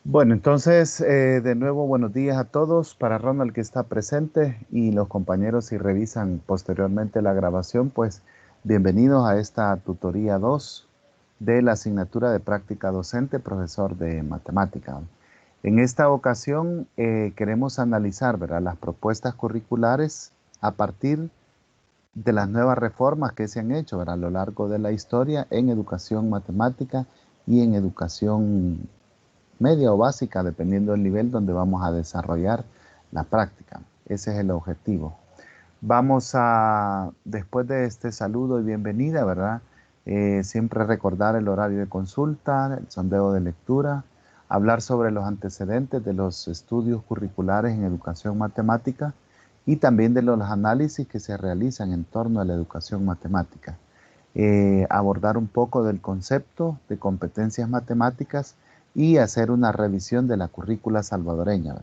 Bueno, entonces, de nuevo, buenos días a todos. Para Ronald que está presente y los compañeros si revisan posteriormente la grabación, pues bienvenidos a esta tutoría 2 de la asignatura de práctica docente, profesor de matemática. En esta ocasión queremos analizar, ¿verdad?, las propuestas curriculares a partir de las nuevas reformas que se han hecho, ¿verdad?, a lo largo de la historia en educación matemática y en educación media o básica, dependiendo del nivel donde vamos a desarrollar la práctica. Ese es el objetivo. Vamos a, después de este saludo y bienvenida, ¿verdad? Siempre recordar el horario de consulta, el sondeo de lectura, hablar sobre los antecedentes de los estudios curriculares en educación matemática y también de los análisis que se realizan en torno a la educación matemática. Abordar un poco del concepto de competencias matemáticas y hacer una revisión de la currícula salvadoreña.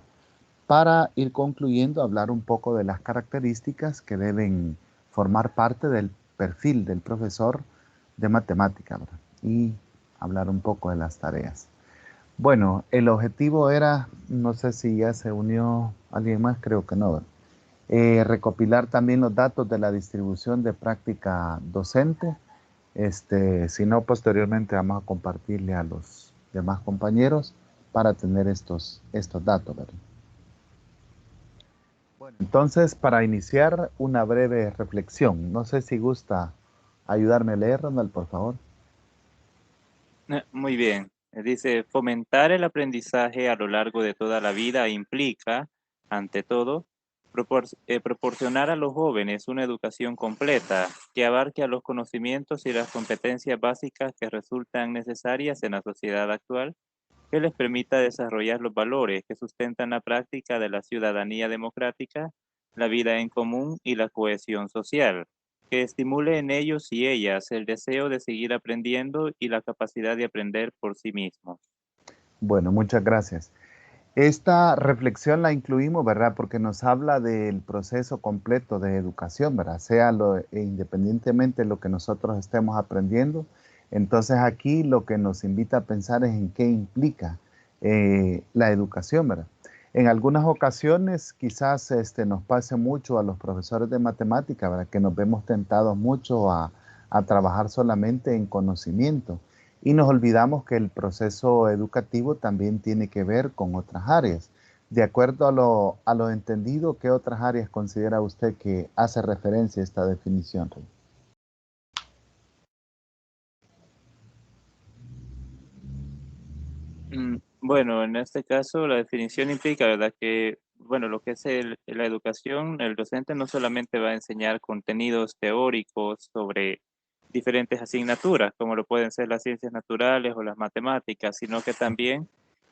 Para ir concluyendo, hablar un poco de las características que deben formar parte del perfil del profesor de matemática, ¿verdad?, y hablar un poco de las tareas. Bueno, el objetivo era, no sé si ya se unió alguien más, creo que no, recopilar también los datos de la distribución de práctica docente. Si no, posteriormente vamos a compartirle a los demás compañeros para tener estos datos, ¿verdad? Bueno, entonces, para iniciar una breve reflexión, no sé si gusta ayudarme a leer, Ronald, por favor. Muy bien. Dice, fomentar el aprendizaje a lo largo de toda la vida implica, ante todo, proporcionar a los jóvenes una educación completa que abarque a los conocimientos y las competencias básicas que resultan necesarias en la sociedad actual, que les permita desarrollar los valores que sustentan la práctica de la ciudadanía democrática, la vida en común y la cohesión social, que estimule en ellos y ellas el deseo de seguir aprendiendo y la capacidad de aprender por sí mismos. Bueno, muchas gracias. Esta reflexión la incluimos, ¿verdad? Porque nos habla del proceso completo de educación, ¿verdad? Sea independientemente de lo que nosotros estemos aprendiendo. Entonces aquí lo que nos invita a pensar es en qué implica la educación, ¿verdad? En algunas ocasiones quizás nos pase mucho a los profesores de matemática, ¿verdad?, que nos vemos tentados mucho a trabajar solamente en conocimiento. Y nos olvidamos que el proceso educativo también tiene que ver con otras áreas. De acuerdo a lo entendido, ¿qué otras áreas considera usted que hace referencia a esta definición, Rey? Bueno, en este caso la definición implica, ¿verdad? Que, bueno, lo que es la educación, el docente no solamente va a enseñar contenidos teóricos sobre diferentes asignaturas, como lo pueden ser las ciencias naturales o las matemáticas, sino que también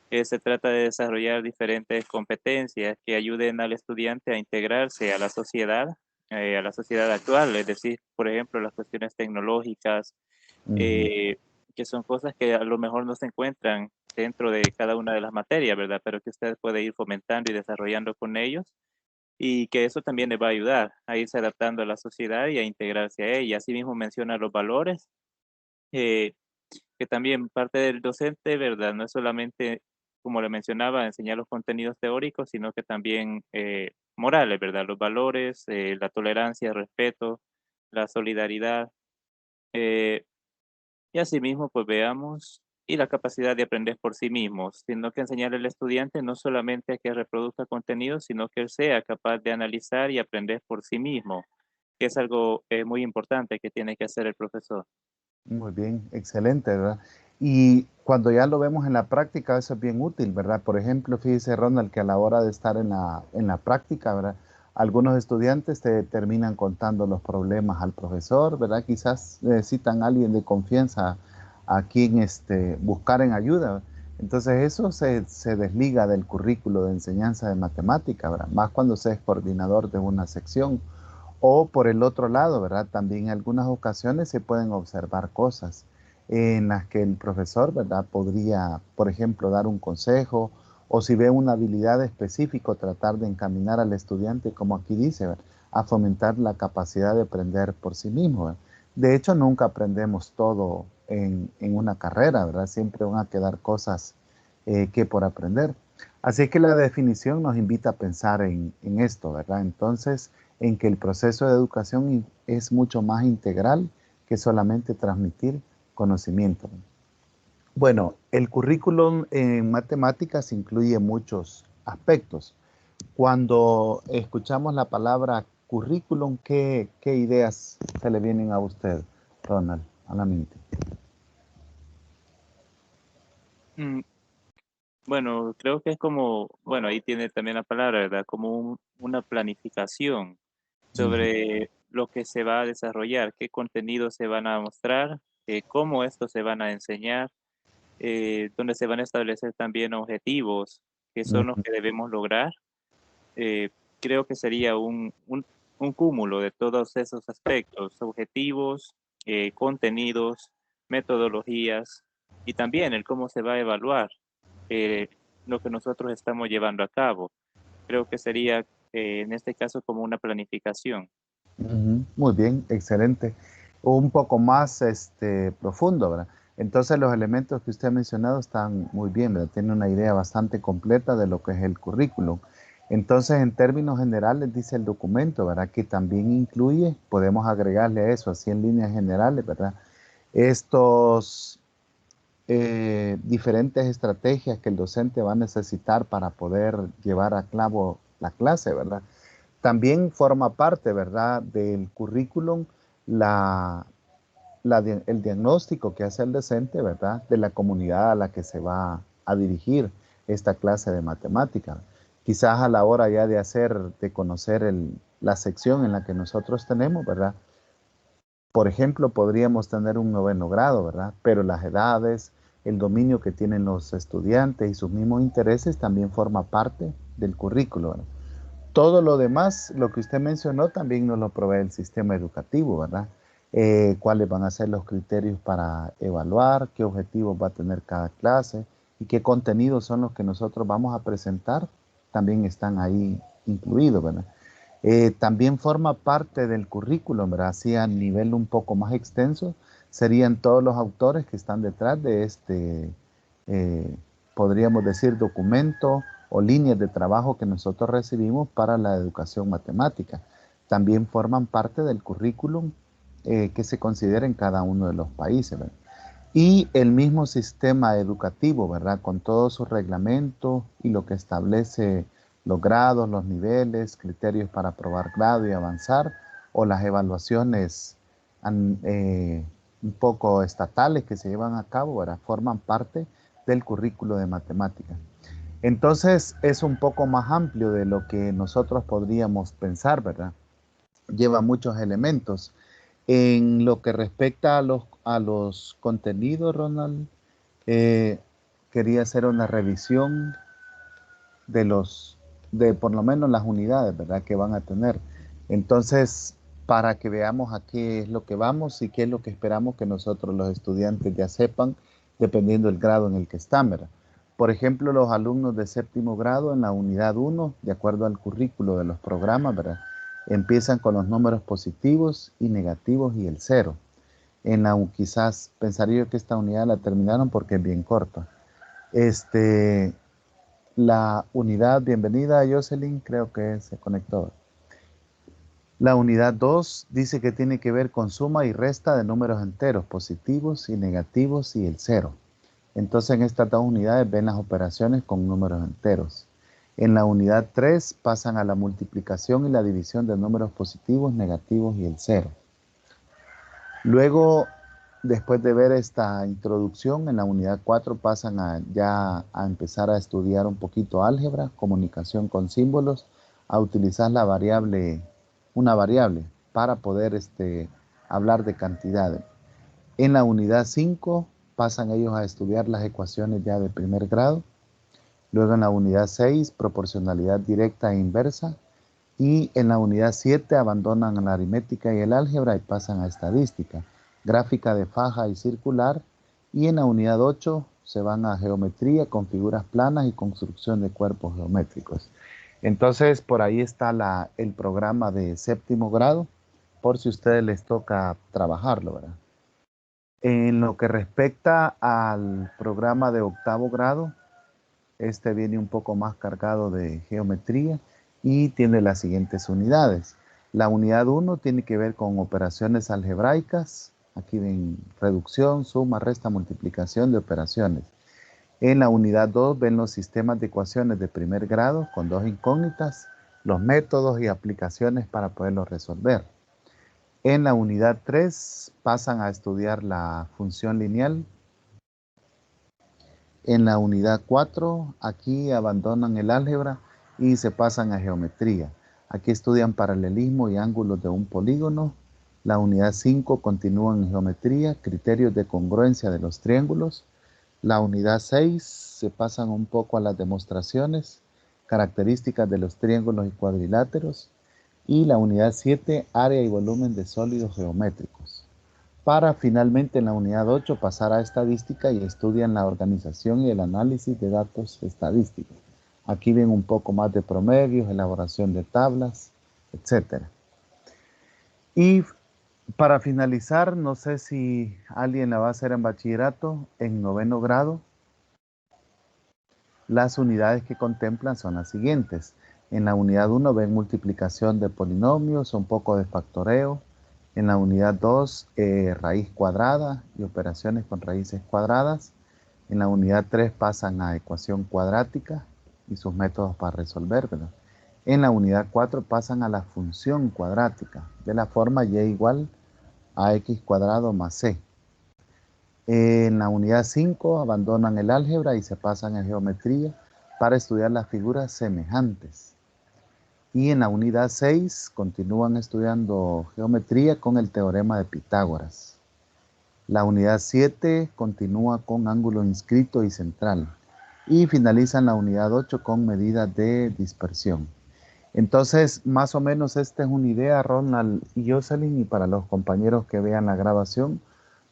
se trata de desarrollar diferentes competencias que ayuden al estudiante a integrarse a la sociedad actual, es decir, por ejemplo, las cuestiones tecnológicas, Ujú. eh, que son cosas que a lo mejor no se encuentran dentro de cada una de las materias, ¿verdad? Pero que usted puede ir fomentando y desarrollando con ellos y que eso también le va a ayudar a irse adaptando a la sociedad y a integrarse a ella. Asimismo menciona los valores, eh, que también parte del docente, ¿verdad? No es solamente, como le mencionaba, enseñar los contenidos teóricos, sino que también morales, ¿verdad? Los valores, la tolerancia, el respeto, la solidaridad. eh, y asimismo, pues veamos, y la capacidad de aprender por sí mismos, sino que enseñar al estudiante no solamente a que reproduzca contenidos, sino que él sea capaz de analizar y aprender por sí mismo, que es algo muy importante que tiene que hacer el profesor. Muy bien, excelente, ¿verdad? Y cuando ya lo vemos en la práctica, eso es bien útil, ¿verdad? Por ejemplo, fíjese, Ronald, que a la hora de estar en la práctica, ¿verdad? Algunos estudiantes te terminan contando los problemas al profesor, ¿verdad? Quizás necesitan a alguien de confianza a quien buscar en ayuda. Entonces eso se desliga del currículo de enseñanza de matemática, ¿verdad? Más cuando se es coordinador de una sección. O por el otro lado, ¿verdad? También en algunas ocasiones se pueden observar cosas en las que el profesor, ¿verdad?, podría, por ejemplo, dar un consejo o si ve una habilidad específica, tratar de encaminar al estudiante, como aquí dice, ¿verdad?, a fomentar la capacidad de aprender por sí mismo, ¿verdad? De hecho, nunca aprendemos todo en una carrera, ¿verdad? Siempre van a quedar cosas que por aprender. Así que la definición nos invita a pensar en esto, ¿verdad? Entonces, en que el proceso de educación es mucho más integral que solamente transmitir conocimiento. Bueno, el currículum en matemáticas incluye muchos aspectos. Cuando escuchamos la palabra currículum, ¿qué ideas se le vienen a usted, Ronald, a la mente? Mm, Bueno, creo que es como, bueno, ahí tiene también la palabra, ¿verdad? Como una planificación Ujú, sobre lo que se va a desarrollar, qué contenidos se van a mostrar, cómo estos se van a enseñar, donde se van a establecer también objetivos que son los ujú, que debemos lograr. Eh, Creo que sería un cúmulo de todos esos aspectos, objetivos, contenidos, metodologías y también el cómo se va a evaluar eh, lo que nosotros estamos llevando a cabo. Creo que sería en este caso como una planificación. ujú. Muy bien, excelente. Un poco más profundo, ¿verdad? Entonces los elementos que usted ha mencionado están muy bien, ¿verdad? Tiene una idea bastante completa de lo que es el currículum. Entonces, en términos generales, dice el documento, ¿verdad? Que también incluye, podemos agregarle a eso, así en líneas generales, ¿verdad? Estos diferentes estrategias que el docente va a necesitar para poder llevar a cabo la clase, ¿verdad? También forma parte, ¿verdad?, del currículum la, el diagnóstico que hace el docente, ¿verdad?, de la comunidad a la que se va a dirigir esta clase de matemática. Quizás a la hora ya de hacer, de conocer la sección en la que nosotros tenemos, ¿verdad? Por ejemplo, podríamos tener un noveno grado, ¿verdad? Pero las edades, el dominio que tienen los estudiantes y sus mismos intereses también forma parte del currículo, ¿verdad? Todo lo demás, lo que usted mencionó, también nos lo provee el sistema educativo, ¿verdad? Cuáles van a ser los criterios para evaluar, qué objetivos va a tener cada clase y qué contenidos son los que nosotros vamos a presentar, también están ahí incluidos, ¿verdad? También forma parte del currículum, ¿verdad? Así a nivel un poco más extenso, serían todos los autores que están detrás de eh, podríamos decir, documento o líneas de trabajo que nosotros recibimos para la educación matemática. También forman parte del currículum que se considera en cada uno de los países, ¿verdad? Y el mismo sistema educativo, ¿verdad? Con todos sus reglamentos y lo que establece los grados, los niveles, criterios para aprobar grado y avanzar, o las evaluaciones un poco estatales que se llevan a cabo, ¿verdad? Forman parte del currículo de matemáticas. Entonces es un poco más amplio de lo que nosotros podríamos pensar, ¿verdad? Lleva muchos elementos. En lo que respecta a los contenidos, Ronald, eh, quería hacer una revisión de de por lo menos las unidades, ¿verdad? Que van a tener. Entonces, para que veamos a qué es lo que vamos y qué es lo que esperamos que nosotros los estudiantes ya sepan, dependiendo del grado en el que están, ¿verdad? Por ejemplo, los alumnos de séptimo grado en la unidad uno, de acuerdo al currículo de los programas, ¿verdad? Empiezan con los números positivos y negativos y el cero. Quizás pensaría yo que esta unidad la terminaron porque es bien corta. Este, la unidad, bienvenida Jocelyn, creo que se conectó. La unidad 2 dice que tiene que ver con suma y resta de números enteros, positivos y negativos y el cero. Entonces en estas dos unidades ven las operaciones con números enteros. En la unidad 3 pasan a la multiplicación y la división de números positivos, negativos y el cero. Luego, después de ver esta introducción, en la unidad 4 pasan ya a empezar a estudiar un poquito álgebra, comunicación con símbolos, a utilizar una variable para poder hablar de cantidades. En la unidad 5 pasan ellos a estudiar las ecuaciones ya de primer grado. Luego en la unidad 6, proporcionalidad directa e inversa. Y en la unidad 7 abandonan la aritmética y el álgebra y pasan a estadística, gráfica de faja y circular. Y en la unidad 8 se van a geometría con figuras planas y construcción de cuerpos geométricos. Entonces, por ahí está el programa de séptimo grado, por si a ustedes les toca trabajarlo, ¿verdad? En lo que respecta al programa de octavo grado, Este viene un poco más cargado de geometría y tiene las siguientes unidades. La unidad 1 tiene que ver con operaciones algebraicas. Aquí ven reducción, suma, resta, multiplicación de operaciones. En la unidad 2 ven los sistemas de ecuaciones de primer grado con dos incógnitas, los métodos y aplicaciones para poderlos resolver. En la unidad 3 pasan a estudiar la función lineal. En la unidad 4 aquí abandonan el álgebra y se pasan a geometría. Aquí estudian paralelismo y ángulos de un polígono. La unidad 5 continúa en geometría, criterios de congruencia de los triángulos. La unidad 6 se pasan un poco a las demostraciones, características de los triángulos y cuadriláteros. Y la unidad 7, área y volumen de sólidos geométricos. Para finalmente en la unidad 8 pasar a estadística y estudian la organización y el análisis de datos estadísticos. Aquí ven un poco más de promedios, elaboración de tablas, etc. Y para finalizar, no sé si alguien la va a hacer en bachillerato, en 9º grado. Las unidades que contemplan son las siguientes. En la unidad 1 ven multiplicación de polinomios, un poco de factoreo. En la unidad 2, raíz cuadrada y operaciones con raíces cuadradas. En la unidad 3 pasan a ecuación cuadrática y sus métodos para resolverla. En la unidad 4 pasan a la función cuadrática de la forma y igual a x cuadrado más c. En la unidad 5 abandonan el álgebra y se pasan a geometría para estudiar las figuras semejantes. Y en la unidad 6 continúan estudiando geometría con el teorema de Pitágoras. La unidad 7 continúa con ángulo inscrito y central. Y finalizan la unidad 8 con medidas de dispersión. Entonces, más o menos esta es una idea, Ronald y Jocelyn, y para los compañeros que vean la grabación,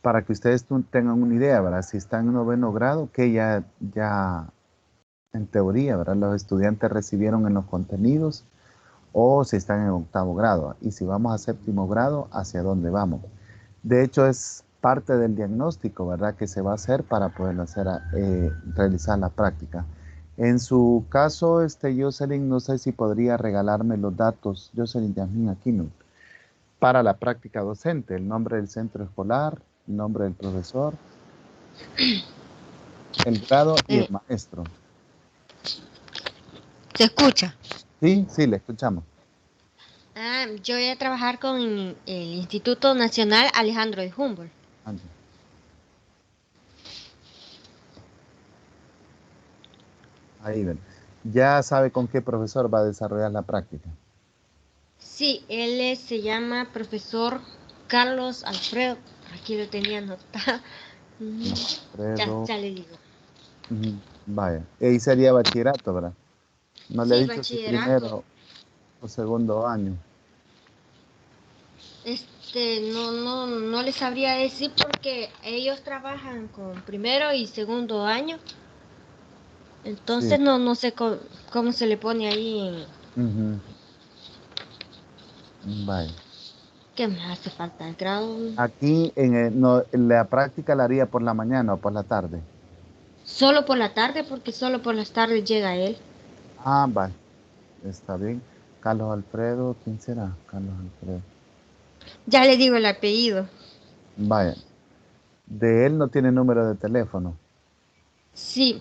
para que ustedes tengan una idea, ¿verdad? Si están en 9º grado, que ya en teoría, ¿verdad? Los estudiantes recibieron en los contenidos, o si están en 8º grado. Y si vamos a 7º grado, ¿hacia dónde vamos? De hecho, es parte del diagnóstico, ¿verdad? Que se va a hacer para poder realizar la práctica. En su caso, Jocelyn, no sé si podría regalarme los datos, Jocelyn Yasmín Aquino, para la práctica docente, el nombre del centro escolar, el nombre del profesor, el grado y el maestro. ¿Se escucha? Sí, sí, le escuchamos. Yo voy a trabajar con el Instituto Nacional Alejandro de Humboldt. Ahí ven. ¿Ya sabe con qué profesor va a desarrollar la práctica? Sí, él se llama profesor Carlos Alfredo. Aquí lo tenía anotado. Alfredo. Ya le digo. Vaya, ahí sería bachillerato, ¿verdad? No le he Sí, dicho si bachillerato. primero o segundo año. No les sabría decir porque ellos trabajan con primero y segundo año. Entonces Sí. no sé cómo se le pone ahí. Vaya. ¿Qué me hace falta el grado? Aquí la práctica la haría por la mañana o por la tarde. Solo por la tarde, porque solo por las tardes llega él. Ah, vale. Está bien. Carlos Alfredo, ¿quién será? Carlos Alfredo. Ya le digo el apellido. Vaya. De él no tiene número de teléfono. Sí.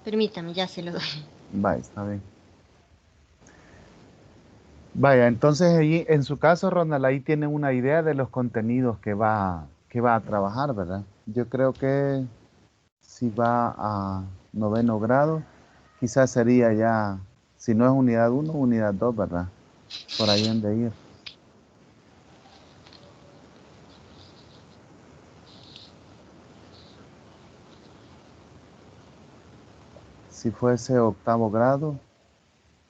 Permítame, ya se lo doy. Vaya, está bien. Vaya, entonces ahí, en su caso, Ronald, ahí tiene una idea de los contenidos que va a trabajar, ¿verdad? Yo creo que si va a 9º grado, quizás sería ya, si no es unidad 1, unidad 2, ¿verdad? Por ahí han de ir. Si fuese 8º grado,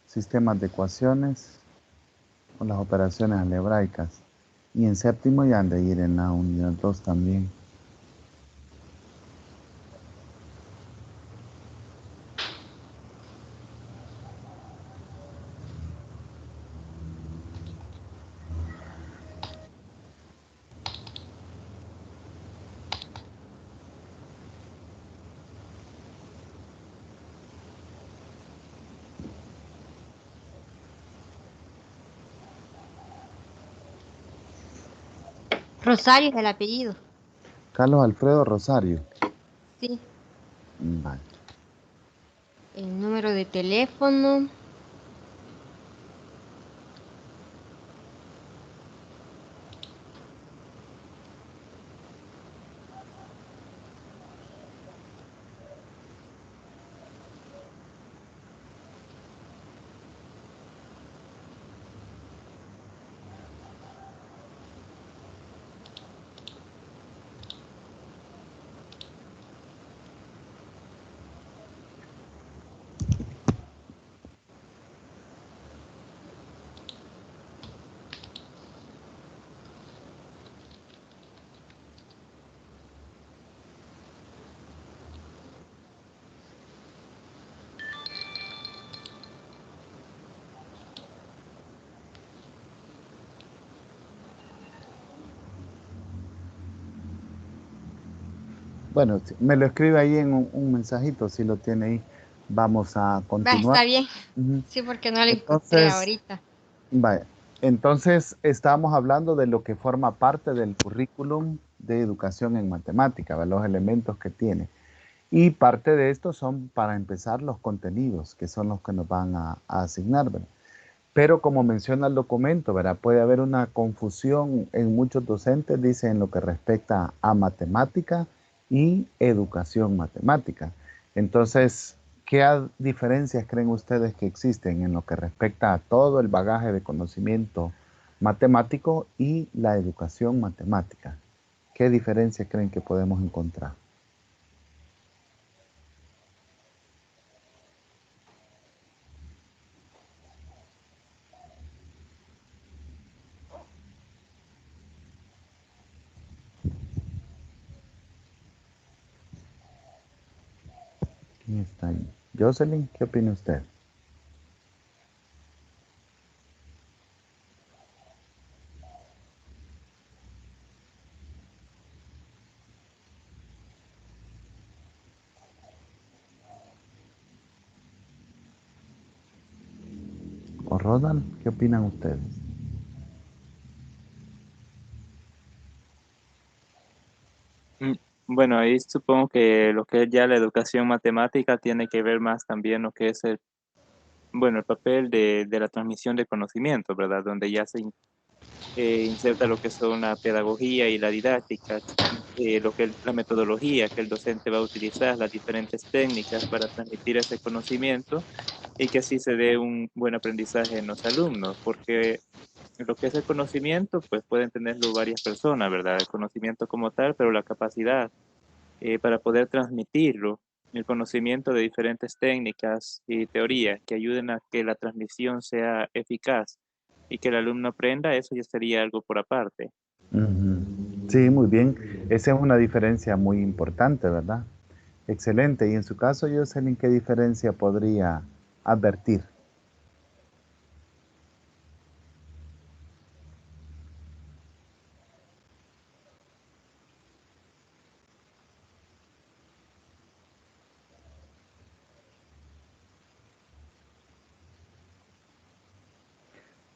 sistemas de ecuaciones o las operaciones algebraicas. Y en 7º ya han de ir en la unidad 2 también. Rosario es el apellido. Carlos Alfredo Rosario. Sí. Vale. El número de teléfono. Bueno, me lo escribe ahí en un mensajito, si lo tiene ahí. Vamos a Va, continuar. está bien. Ujú. Sí, porque no lo encontré Entonces, ahorita. vaya, entonces estamos hablando de lo que forma parte del currículum de educación en matemática, ¿verdad? Los elementos que tiene. Y parte de esto son, para empezar, los contenidos, que son los que nos van a asignar, ¿verdad? Pero como menciona el documento, ¿verdad? Puede haber una confusión en muchos docentes, dice, en lo que respecta a matemática y educación matemática. Entonces, ¿qué diferencias creen ustedes que existen en lo que respecta a todo el bagaje de conocimiento matemático y la educación matemática? ¿Qué diferencias creen que podemos encontrar? ¿Quién está ahí? Jocelyn, ¿qué opina usted? ¿O Ronald? ¿Qué opinan ustedes? Mm, Bueno, ahí supongo que lo que es ya la educación matemática tiene que ver más también lo que es el papel de la transmisión de conocimiento, ¿verdad? Donde ya se inserta lo que son la pedagogía y la didáctica, lo que es la metodología que el docente va a utilizar, las diferentes técnicas para transmitir ese conocimiento y que así se dé un buen aprendizaje en los alumnos, porque lo que es el conocimiento, pues pueden tenerlo varias personas, ¿verdad? El conocimiento como tal, pero la capacidad para poder transmitirlo, el conocimiento de diferentes técnicas y teorías que ayuden a que la transmisión sea eficaz y que el alumno aprenda, eso ya sería algo por aparte. Ujú. Sí, muy bien. Esa es una diferencia muy importante, ¿verdad? Excelente. Y en su caso, Jocelyn, ¿qué diferencia podría advertir?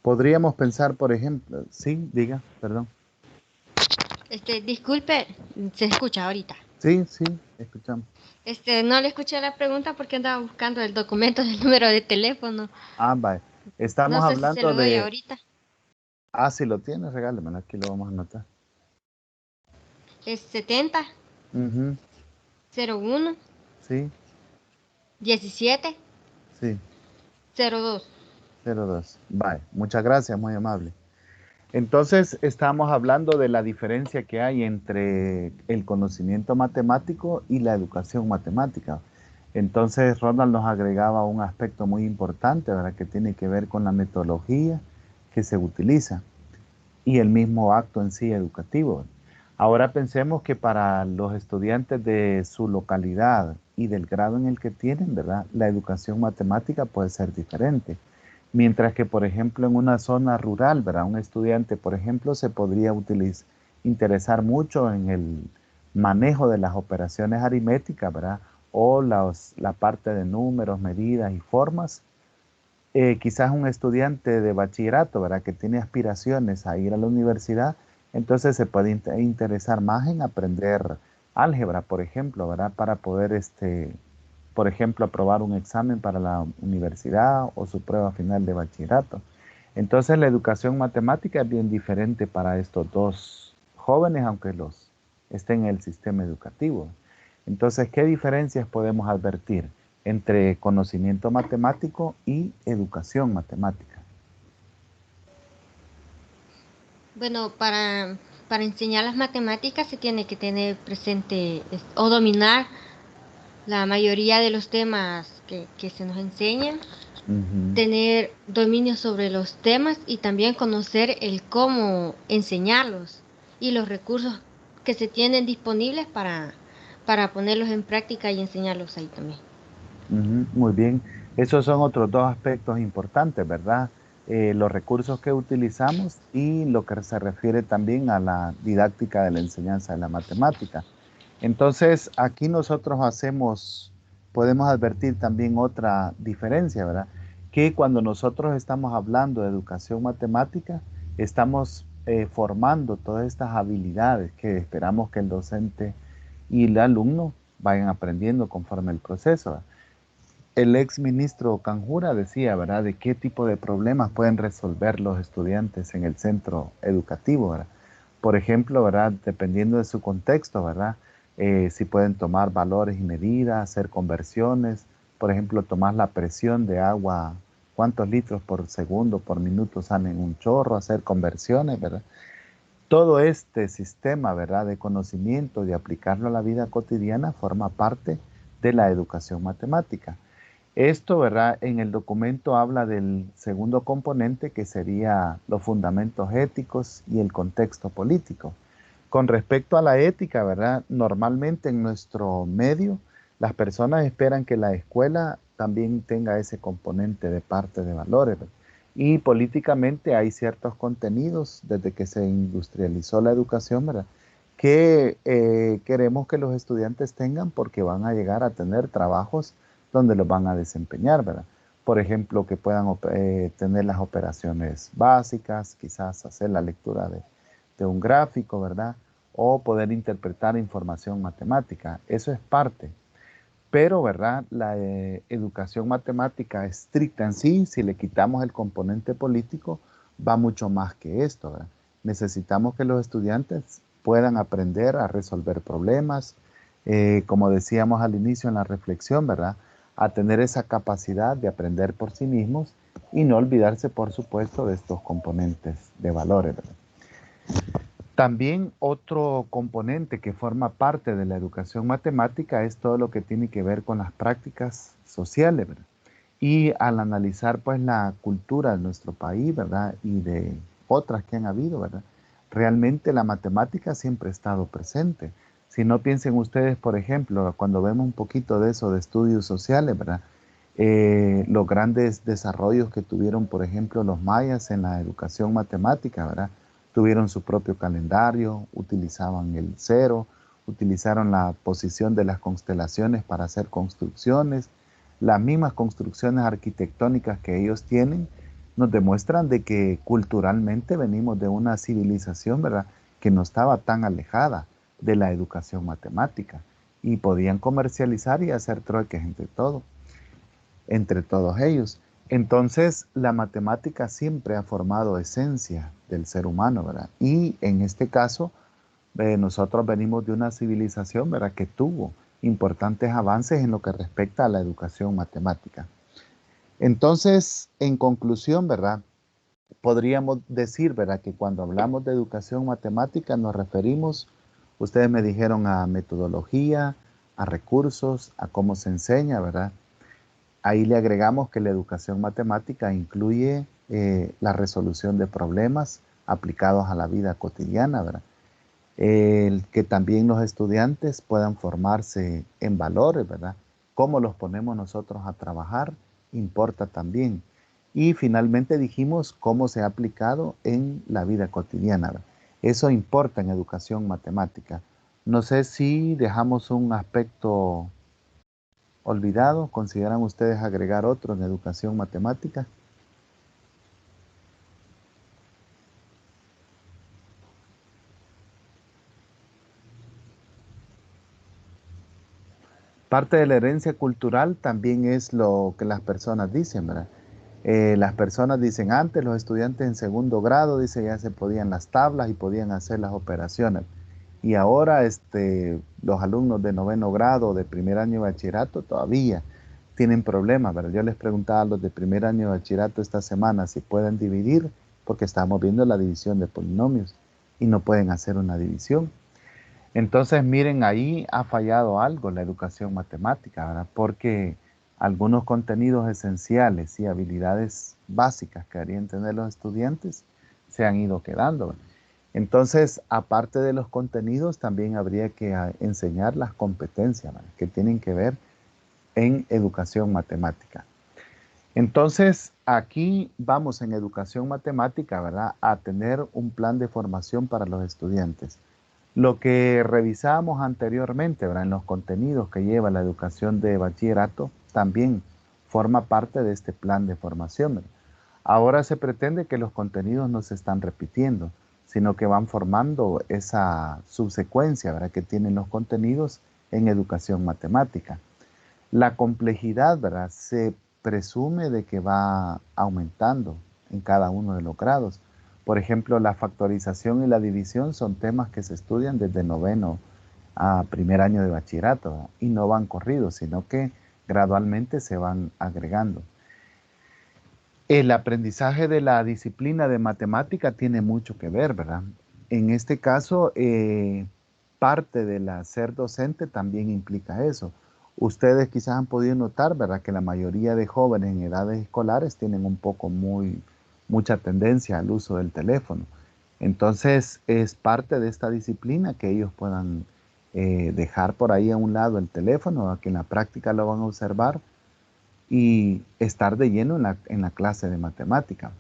Podríamos pensar, por ejemplo, sí, diga, perdón. Disculpe, se escucha ahorita. Sí, sí, escuchamos. No le escuché la pregunta porque andaba buscando el documento del número de teléfono. Ah, vale. No Estamos sé si se hablando lo doy de, ahorita. si lo tienes, regálemelo, aquí lo vamos a anotar. Es 70 Ujú. 01 Sí, 17 sí, 02. 02. Vale, muchas gracias, muy amable. Entonces, estamos hablando de la diferencia que hay entre el conocimiento matemático y la educación matemática. Entonces, Ronald nos agregaba un aspecto muy importante, ¿verdad? Que tiene que ver con la metodología que se utiliza y el mismo acto en sí educativo. Ahora pensemos que para los estudiantes de su localidad y del grado en el que tienen, ¿verdad? La educación matemática puede ser diferente. Mientras que, por ejemplo, en una zona rural, ¿verdad? Un estudiante, por ejemplo, se podría interesar mucho en el manejo de las operaciones aritméticas, ¿verdad? O la parte de números, medidas y formas. Quizás un estudiante de bachillerato, ¿verdad? Que tiene aspiraciones a ir a la universidad, Entonces se puede interesar más en aprender álgebra, por ejemplo, ¿verdad? Para poder, por ejemplo, aprobar un examen para la universidad o su prueba final de bachillerato. Entonces la educación matemática es bien diferente para estos dos jóvenes, aunque los estén en el sistema educativo. Entonces, ¿qué diferencias podemos advertir entre conocimiento matemático y educación matemática? Bueno, para enseñar las matemáticas se tiene que tener presente o dominar la mayoría de los temas que se nos enseñan, Ujú. tener dominio sobre los temas y también conocer el cómo enseñarlos y los recursos que se tienen disponibles para ponerlos en práctica y enseñarlos ahí también. Ujú, muy bien. Esos son otros dos aspectos importantes, ¿verdad? Los recursos que utilizamos y lo que se refiere también a la didáctica de la enseñanza de la matemática. Entonces, aquí nosotros podemos advertir también otra diferencia, ¿verdad? Que cuando nosotros estamos hablando de educación matemática, estamos formando todas estas habilidades que esperamos que el docente y el alumno vayan aprendiendo conforme el proceso, ¿verdad? El ex ministro Canjura decía, ¿verdad?, de qué tipo de problemas pueden resolver los estudiantes en el centro educativo, ¿verdad? Por ejemplo, ¿verdad?, dependiendo de su contexto, ¿verdad?, si pueden tomar valores y medidas, hacer conversiones, por ejemplo, tomar la presión de agua, cuántos litros por segundo, por minuto salen un chorro, hacer conversiones, ¿verdad? Todo este sistema, ¿verdad?, de conocimiento, de aplicarlo a la vida cotidiana, forma parte de la educación matemática. Esto, ¿verdad? En el documento habla del segundo componente que sería los fundamentos éticos y el contexto político. Con respecto a la ética, ¿verdad? Normalmente en nuestro medio las personas esperan que la escuela también tenga ese componente de parte de valores, ¿verdad? Y políticamente hay ciertos contenidos desde que se industrializó la educación, ¿verdad? Que queremos que los estudiantes tengan porque van a llegar a tener trabajos donde los van a desempeñar, ¿verdad? Por ejemplo, que puedan tener las operaciones básicas, quizás hacer la lectura de un gráfico, ¿verdad? O poder interpretar información matemática. Eso es parte. Pero, ¿verdad? La educación matemática estricta en sí, si le quitamos el componente político, va mucho más que esto, ¿verdad? Necesitamos que los estudiantes puedan aprender a resolver problemas, como decíamos al inicio en la reflexión, ¿verdad? A tener esa capacidad de aprender por sí mismos y no olvidarse, por supuesto, de estos componentes de valores, ¿verdad? También otro componente que forma parte de la educación matemática es todo lo que tiene que ver con las prácticas sociales, ¿verdad? Y al analizar pues la cultura de nuestro país, ¿verdad? Y de otras que han habido, ¿verdad? Realmente la matemática siempre ha estado presente. Si no piensen ustedes, por ejemplo, cuando vemos un poquito de eso de estudios sociales, ¿verdad? Los grandes desarrollos que tuvieron, por ejemplo, los mayas en la educación matemática, ¿verdad? Tuvieron su propio calendario, utilizaban el cero, utilizaron la posición de las constelaciones para hacer construcciones. Las mismas construcciones arquitectónicas que ellos tienen nos demuestran de que culturalmente venimos de una civilización, ¿verdad?, que no estaba tan alejada de la educación matemática y podían comercializar y hacer trueques entre todos ellos. Entonces, la matemática siempre ha formado esencia del ser humano, ¿verdad? Y en este caso, nosotros venimos de una civilización, ¿verdad?, que tuvo importantes avances en lo que respecta a la educación matemática. Entonces, en conclusión, ¿verdad?, podríamos decir, ¿verdad?, que cuando hablamos de educación matemática nos referimos, ustedes me dijeron, a metodología, a recursos, a cómo se enseña, ¿verdad? Ahí le agregamos que la educación matemática incluye la resolución de problemas aplicados a la vida cotidiana, ¿verdad? El que también los estudiantes puedan formarse en valores, ¿verdad? Cómo los ponemos nosotros a trabajar importa también. Y finalmente dijimos cómo se ha aplicado en la vida cotidiana, ¿verdad? Eso importa en educación matemática. No sé si dejamos un aspecto olvidado. ¿Consideran ustedes agregar otro en educación matemática? Parte de la herencia cultural también es lo que las personas dicen, ¿verdad? Las personas dicen antes, los estudiantes en segundo grado, dice, ya se podían las tablas y podían hacer las operaciones. Y ahora los alumnos de noveno grado, de primer año de bachillerato, todavía tienen problemas, ¿verdad? Yo les preguntaba a los de primer año de bachillerato esta semana si pueden dividir, porque estamos viendo la división de polinomios y no pueden hacer una división. Entonces, miren, ahí ha fallado algo la educación matemática, ¿verdad? Porque algunos contenidos esenciales y habilidades básicas que deberían tener los estudiantes se han ido quedando, ¿verdad? Entonces, aparte de los contenidos, también habría que enseñar las competencias, ¿verdad?, que tienen que ver en educación matemática. Entonces, aquí vamos en educación matemática, ¿verdad?, a tener un plan de formación para los estudiantes. Lo que revisábamos anteriormente, ¿verdad?, en los contenidos que lleva la educación de bachillerato, también forma parte de este plan de formación, ¿verdad? Ahora se pretende que los contenidos no se están repitiendo, sino que van formando esa subsecuencia, ¿verdad?, que tienen los contenidos en educación matemática. La complejidad, ¿verdad?, se presume de que va aumentando en cada uno de los grados. Por ejemplo, la factorización y la división son temas que se estudian desde noveno a primer año de bachillerato, ¿verdad?, y no van corridos, sino que gradualmente se van agregando. El aprendizaje de la disciplina de matemática tiene mucho que ver, ¿verdad? En este caso, parte de ser docente también implica eso. Ustedes quizás han podido notar, ¿verdad?, que la mayoría de jóvenes en edades escolares tienen un poco mucha tendencia al uso del teléfono. Entonces, es parte de esta disciplina que ellos puedan dejar por ahí a un lado el teléfono, que en la práctica lo van a observar y estar de lleno en la clase de matemática.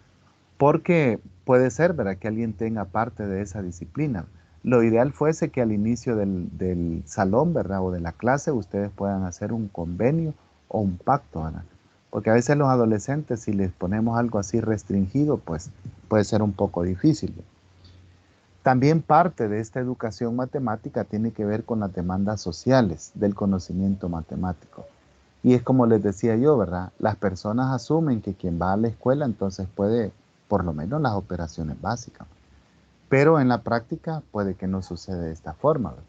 Porque puede ser, ¿verdad?, que alguien tenga parte de esa disciplina. Lo ideal fuese que al inicio del salón, ¿verdad?, o de la clase, ustedes puedan hacer un convenio o un pacto, ¿verdad? Porque a veces los adolescentes, si les ponemos algo así restringido, pues puede ser un poco difícil. También parte de esta educación matemática tiene que ver con las demandas sociales del conocimiento matemático. Y es como les decía yo, ¿verdad? Las personas asumen que quien va a la escuela entonces puede, por lo menos las operaciones básicas. Pero en la práctica puede que no suceda de esta forma, ¿verdad?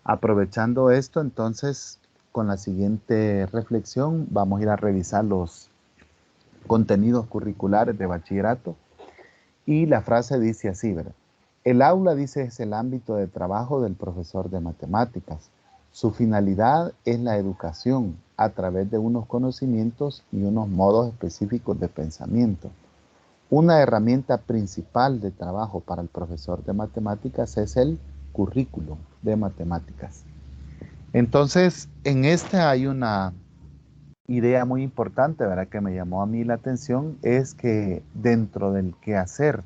Aprovechando esto, entonces, con la siguiente reflexión, vamos a ir a revisar los contenidos curriculares de bachillerato. Y la frase dice así, ¿verdad? El aula, dice, es el ámbito de trabajo del profesor de matemáticas. Su finalidad es la educación a través de unos conocimientos y unos modos específicos de pensamiento. Una herramienta principal de trabajo para el profesor de matemáticas es el currículum de matemáticas. Entonces, en esta hay una idea muy importante, ¿verdad?, que me llamó a mí la atención, es que dentro del quehacer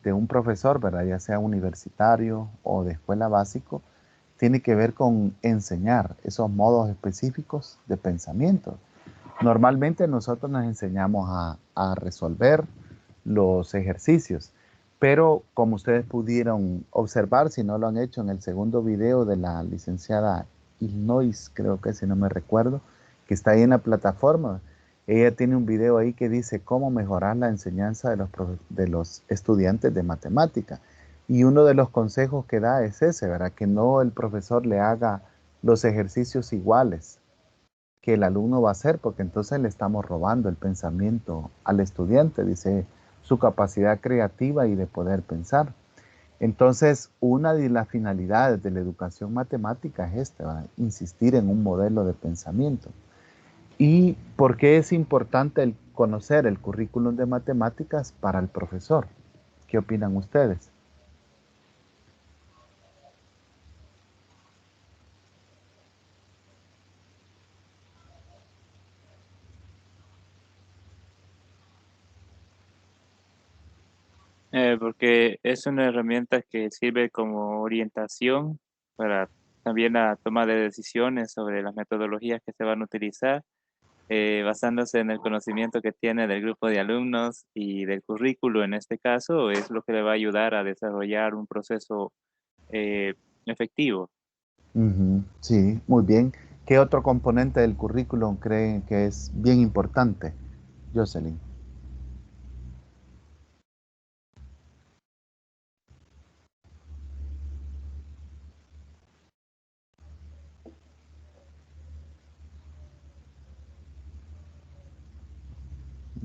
de un profesor, ¿verdad?, ya sea universitario o de escuela básico, tiene que ver con enseñar esos modos específicos de pensamiento. Normalmente nosotros nos enseñamos a resolver los ejercicios, pero como ustedes pudieron observar, si no lo han hecho en el segundo video de la licenciada Illinois, creo que si no me recuerdo, que está ahí en la plataforma, ella tiene un video ahí que dice cómo mejorar la enseñanza de los estudiantes de matemática. Y uno de los consejos que da es ese, ¿verdad? Que no el profesor le haga los ejercicios iguales que el alumno va a hacer, porque entonces le estamos robando el pensamiento al estudiante, dice, su capacidad creativa y de poder pensar. Entonces, una de las finalidades de la educación matemática es esta, ¿verdad?, insistir en un modelo de pensamiento. ¿Y por qué es importante el conocer el currículum de matemáticas para el profesor? ¿Qué opinan ustedes? Porque es una herramienta que sirve como orientación para también la toma de decisiones sobre las metodologías que se van a utilizar, basándose en el conocimiento que tiene del grupo de alumnos y del currículo en este caso, es lo que le va a ayudar a desarrollar un proceso efectivo. Ujú, sí, muy bien. ¿Qué otro componente del currículum creen que es bien importante, Jocelyn?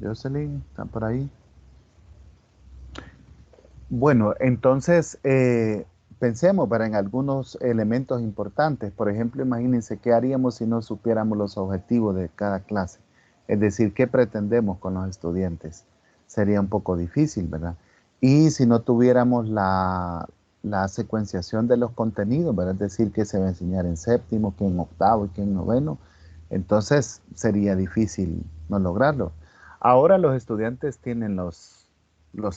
Jocelyn, ¿está por ahí? Bueno, entonces pensemos para en algunos elementos importantes. Por ejemplo, imagínense qué haríamos si no supiéramos los objetivos de cada clase. Es decir, qué pretendemos con los estudiantes. Sería un poco difícil, ¿verdad? Y si no tuviéramos la secuenciación de los contenidos, ¿verdad? Es decir, qué se va a enseñar en séptimo, qué en octavo y qué en noveno, entonces sería difícil no lograrlo. Ahora los estudiantes tienen los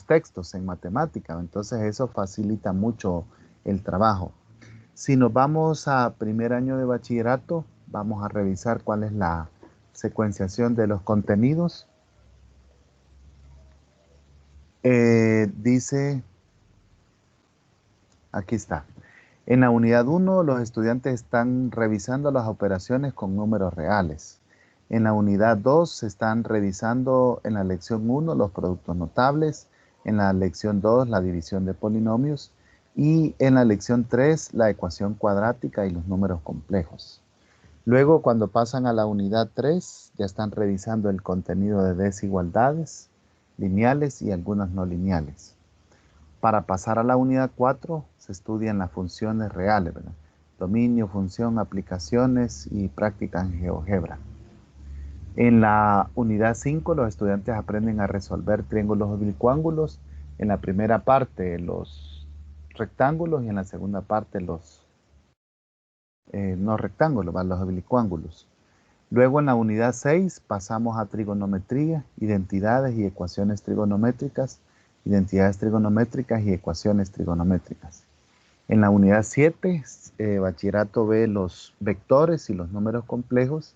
textos en matemática, entonces eso facilita mucho el trabajo. Si nos vamos a primer año de bachillerato, vamos a revisar cuál es la secuenciación de los contenidos. Dice, aquí está. En la unidad 1, los estudiantes están revisando las operaciones con números reales. En la unidad 2, se están revisando en la lección 1 los productos notables, en la lección 2 la división de polinomios y en la lección 3 la ecuación cuadrática y los números complejos. Luego, cuando pasan a la unidad 3, ya están revisando el contenido de desigualdades, lineales y algunas no lineales. Para pasar a la unidad 4 se estudian las funciones reales, ¿verdad? Dominio, función, aplicaciones y prácticas en GeoGebra. En la unidad 5 los estudiantes aprenden a resolver triángulos oblicuángulos. En la primera parte los rectángulos y en la segunda parte los no rectángulos, los oblicuángulos. Luego en la unidad 6 pasamos a trigonometría, identidades y ecuaciones trigonométricas, identidades trigonométricas y ecuaciones trigonométricas. En la unidad 7, bachillerato ve los vectores y los números complejos.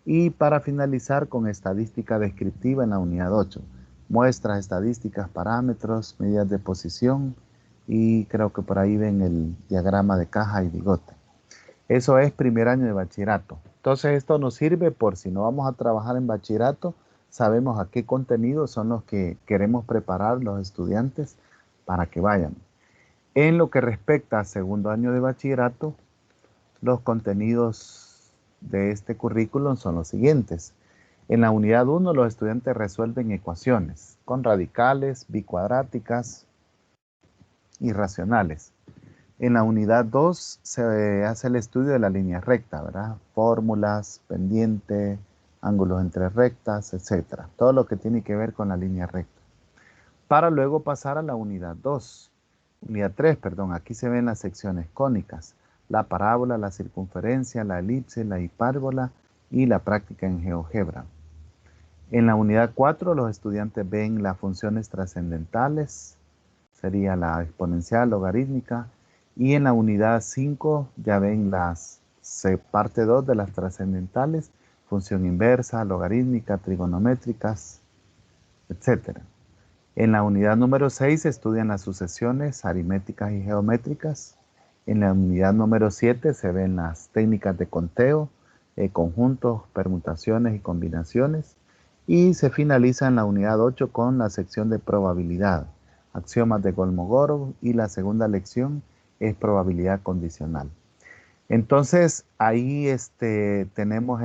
Y para finalizar con estadística descriptiva en la unidad 8, muestras, estadísticas, parámetros, medidas de posición y creo que por ahí ven el diagrama de caja y bigote. Eso es primer año de bachillerato. Entonces esto nos sirve por si no vamos a trabajar en bachillerato, sabemos a qué contenidos son los que queremos preparar los estudiantes para que vayan. En lo que respecta a segundo año de bachillerato, los contenidos de este currículum son los siguientes. En la unidad 1 los estudiantes resuelven ecuaciones con radicales, bicuadráticas y racionales. En la unidad 2 se hace el estudio de la línea recta, ¿verdad? Fórmulas, pendiente, ángulos entre rectas, etcétera. Todo lo que tiene que ver con la línea recta. Para luego pasar a la unidad 2. Unidad 3, perdón. Aquí se ven las secciones cónicas. La parábola, la circunferencia, la elipse, la hipérbola y la práctica en GeoGebra. En la unidad 4 los estudiantes ven las funciones trascendentales, sería la exponencial, logarítmica, y en la unidad 5 ya ven las parte 2 de las trascendentales, función inversa, logarítmica, trigonométricas, etc. En la unidad número 6 se estudian las sucesiones aritméticas y geométricas. En la unidad número 7 se ven las técnicas de conteo, conjuntos, permutaciones y combinaciones. Y se finaliza en la unidad 8 con la sección de probabilidad, axiomas de Kolmogorov, y la segunda lección es probabilidad condicional. Entonces ahí tenemos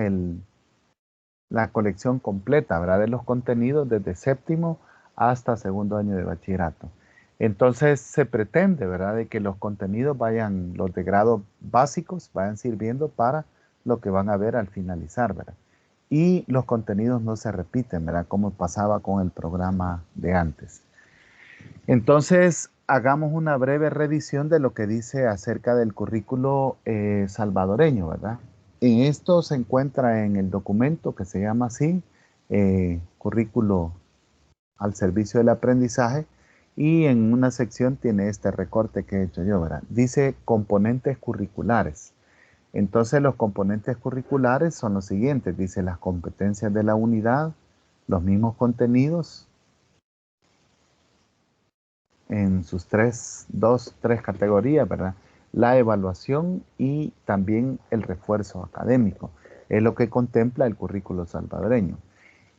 la colección completa, ¿verdad? De los contenidos desde séptimo hasta segundo año de bachillerato. Entonces se pretende, ¿verdad?, de que los contenidos vayan, los de grado básicos, vayan sirviendo para lo que van a ver al finalizar, ¿verdad? Y los contenidos no se repiten, ¿verdad?, como pasaba con el programa de antes. Entonces, hagamos una breve revisión de lo que dice acerca del currículo salvadoreño, ¿verdad? En esto se encuentra en el documento que se llama así, currículo al servicio del aprendizaje, y en una sección tiene este recorte que he hecho yo, ¿verdad? Dice componentes curriculares. Entonces los componentes curriculares son los siguientes, dice las competencias de la unidad, los mismos contenidos en sus tres categorías, ¿verdad? la evaluación y también el refuerzo académico. Es lo que contempla el currículo salvadoreño.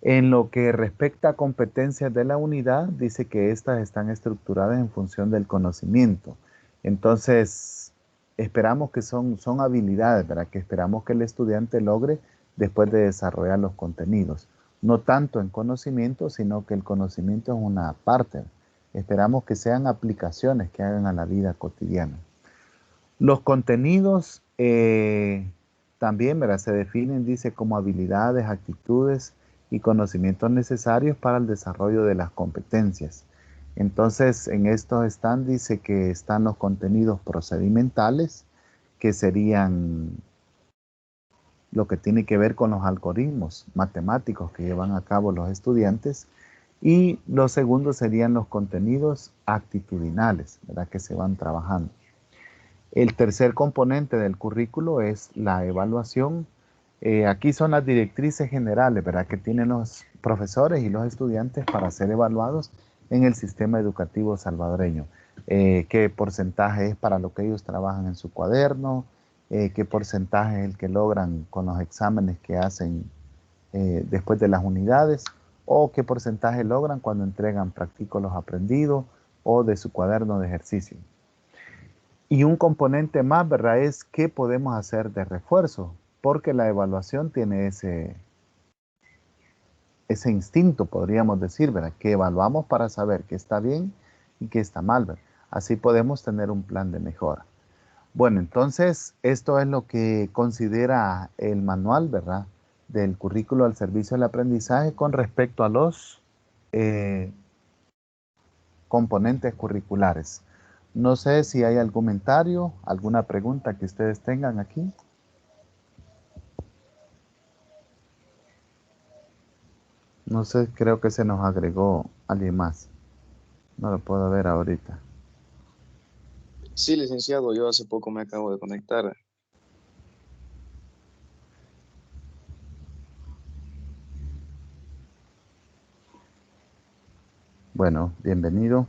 En lo que respecta a competencias de la unidad, dice que estas están estructuradas en función del conocimiento. Entonces, esperamos que son habilidades, ¿verdad? Que esperamos que el estudiante logre después de desarrollar los contenidos. No tanto en conocimiento, sino que el conocimiento es una parte. Esperamos que sean aplicaciones que hagan a la vida cotidiana. Los contenidos también, ¿verdad? Se definen, dice, como habilidades, actitudes y conocimientos necesarios para el desarrollo de las competencias. Entonces, en estos están, dice que están los contenidos procedimentales, que serían lo que tiene que ver con los algoritmos matemáticos que llevan a cabo los estudiantes. Y los segundos serían los contenidos actitudinales, ¿verdad? Que se van trabajando. El tercer componente del currículo es la evaluación. Aquí son las directrices generales, ¿verdad? Que tienen los profesores y los estudiantes para ser evaluados en el sistema educativo salvadoreño. Qué porcentaje es para lo que ellos trabajan en su cuaderno, qué porcentaje es el que logran con los exámenes que hacen después de las unidades, o qué porcentaje logran cuando entregan practico los aprendidos o de su cuaderno de ejercicio. Y un componente más, ¿verdad? Es qué podemos hacer de refuerzo, porque la evaluación tiene ese instinto, podríamos decir, ¿verdad? Que evaluamos para saber qué está bien y qué está mal, ¿verdad? Así podemos tener un plan de mejora. Bueno, entonces esto es lo que considera el manual, ¿verdad? Del currículo al servicio del aprendizaje con respecto a los componentes curriculares. No sé si hay algún comentario, alguna pregunta que ustedes tengan aquí. No sé, creo que se nos agregó alguien más. No lo puedo ver ahorita. Sí, licenciado, yo hace poco me acabo de conectar. Bueno, bienvenido.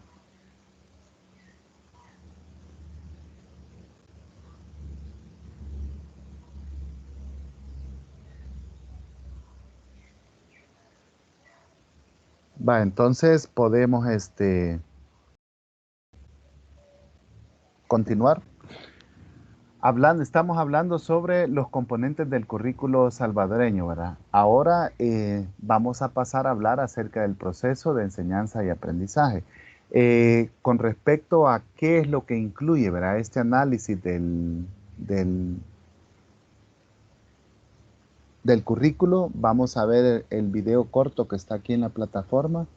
Va, entonces podemos continuar. Estamos hablando sobre los componentes del currículo salvadoreño, ¿verdad? Ahora vamos a pasar a hablar acerca del proceso de enseñanza y aprendizaje. Con respecto a qué es lo que incluye, ¿verdad? Este análisis del currículo, vamos a ver el video corto que está aquí en la plataforma.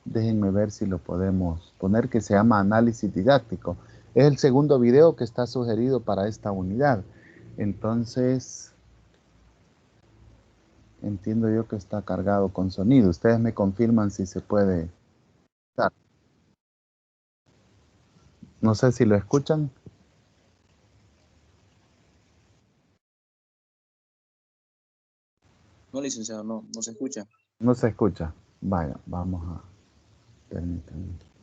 Déjenme ver si lo podemos poner, que se llama análisis didáctico. Es el segundo video que está sugerido para esta unidad. Entonces, entiendo yo que está cargado con sonido. Ustedes me confirman si se puede. No sé si lo escuchan. No, licenciado, no se escucha. No se escucha. Vaya, vamos a... Permítanme.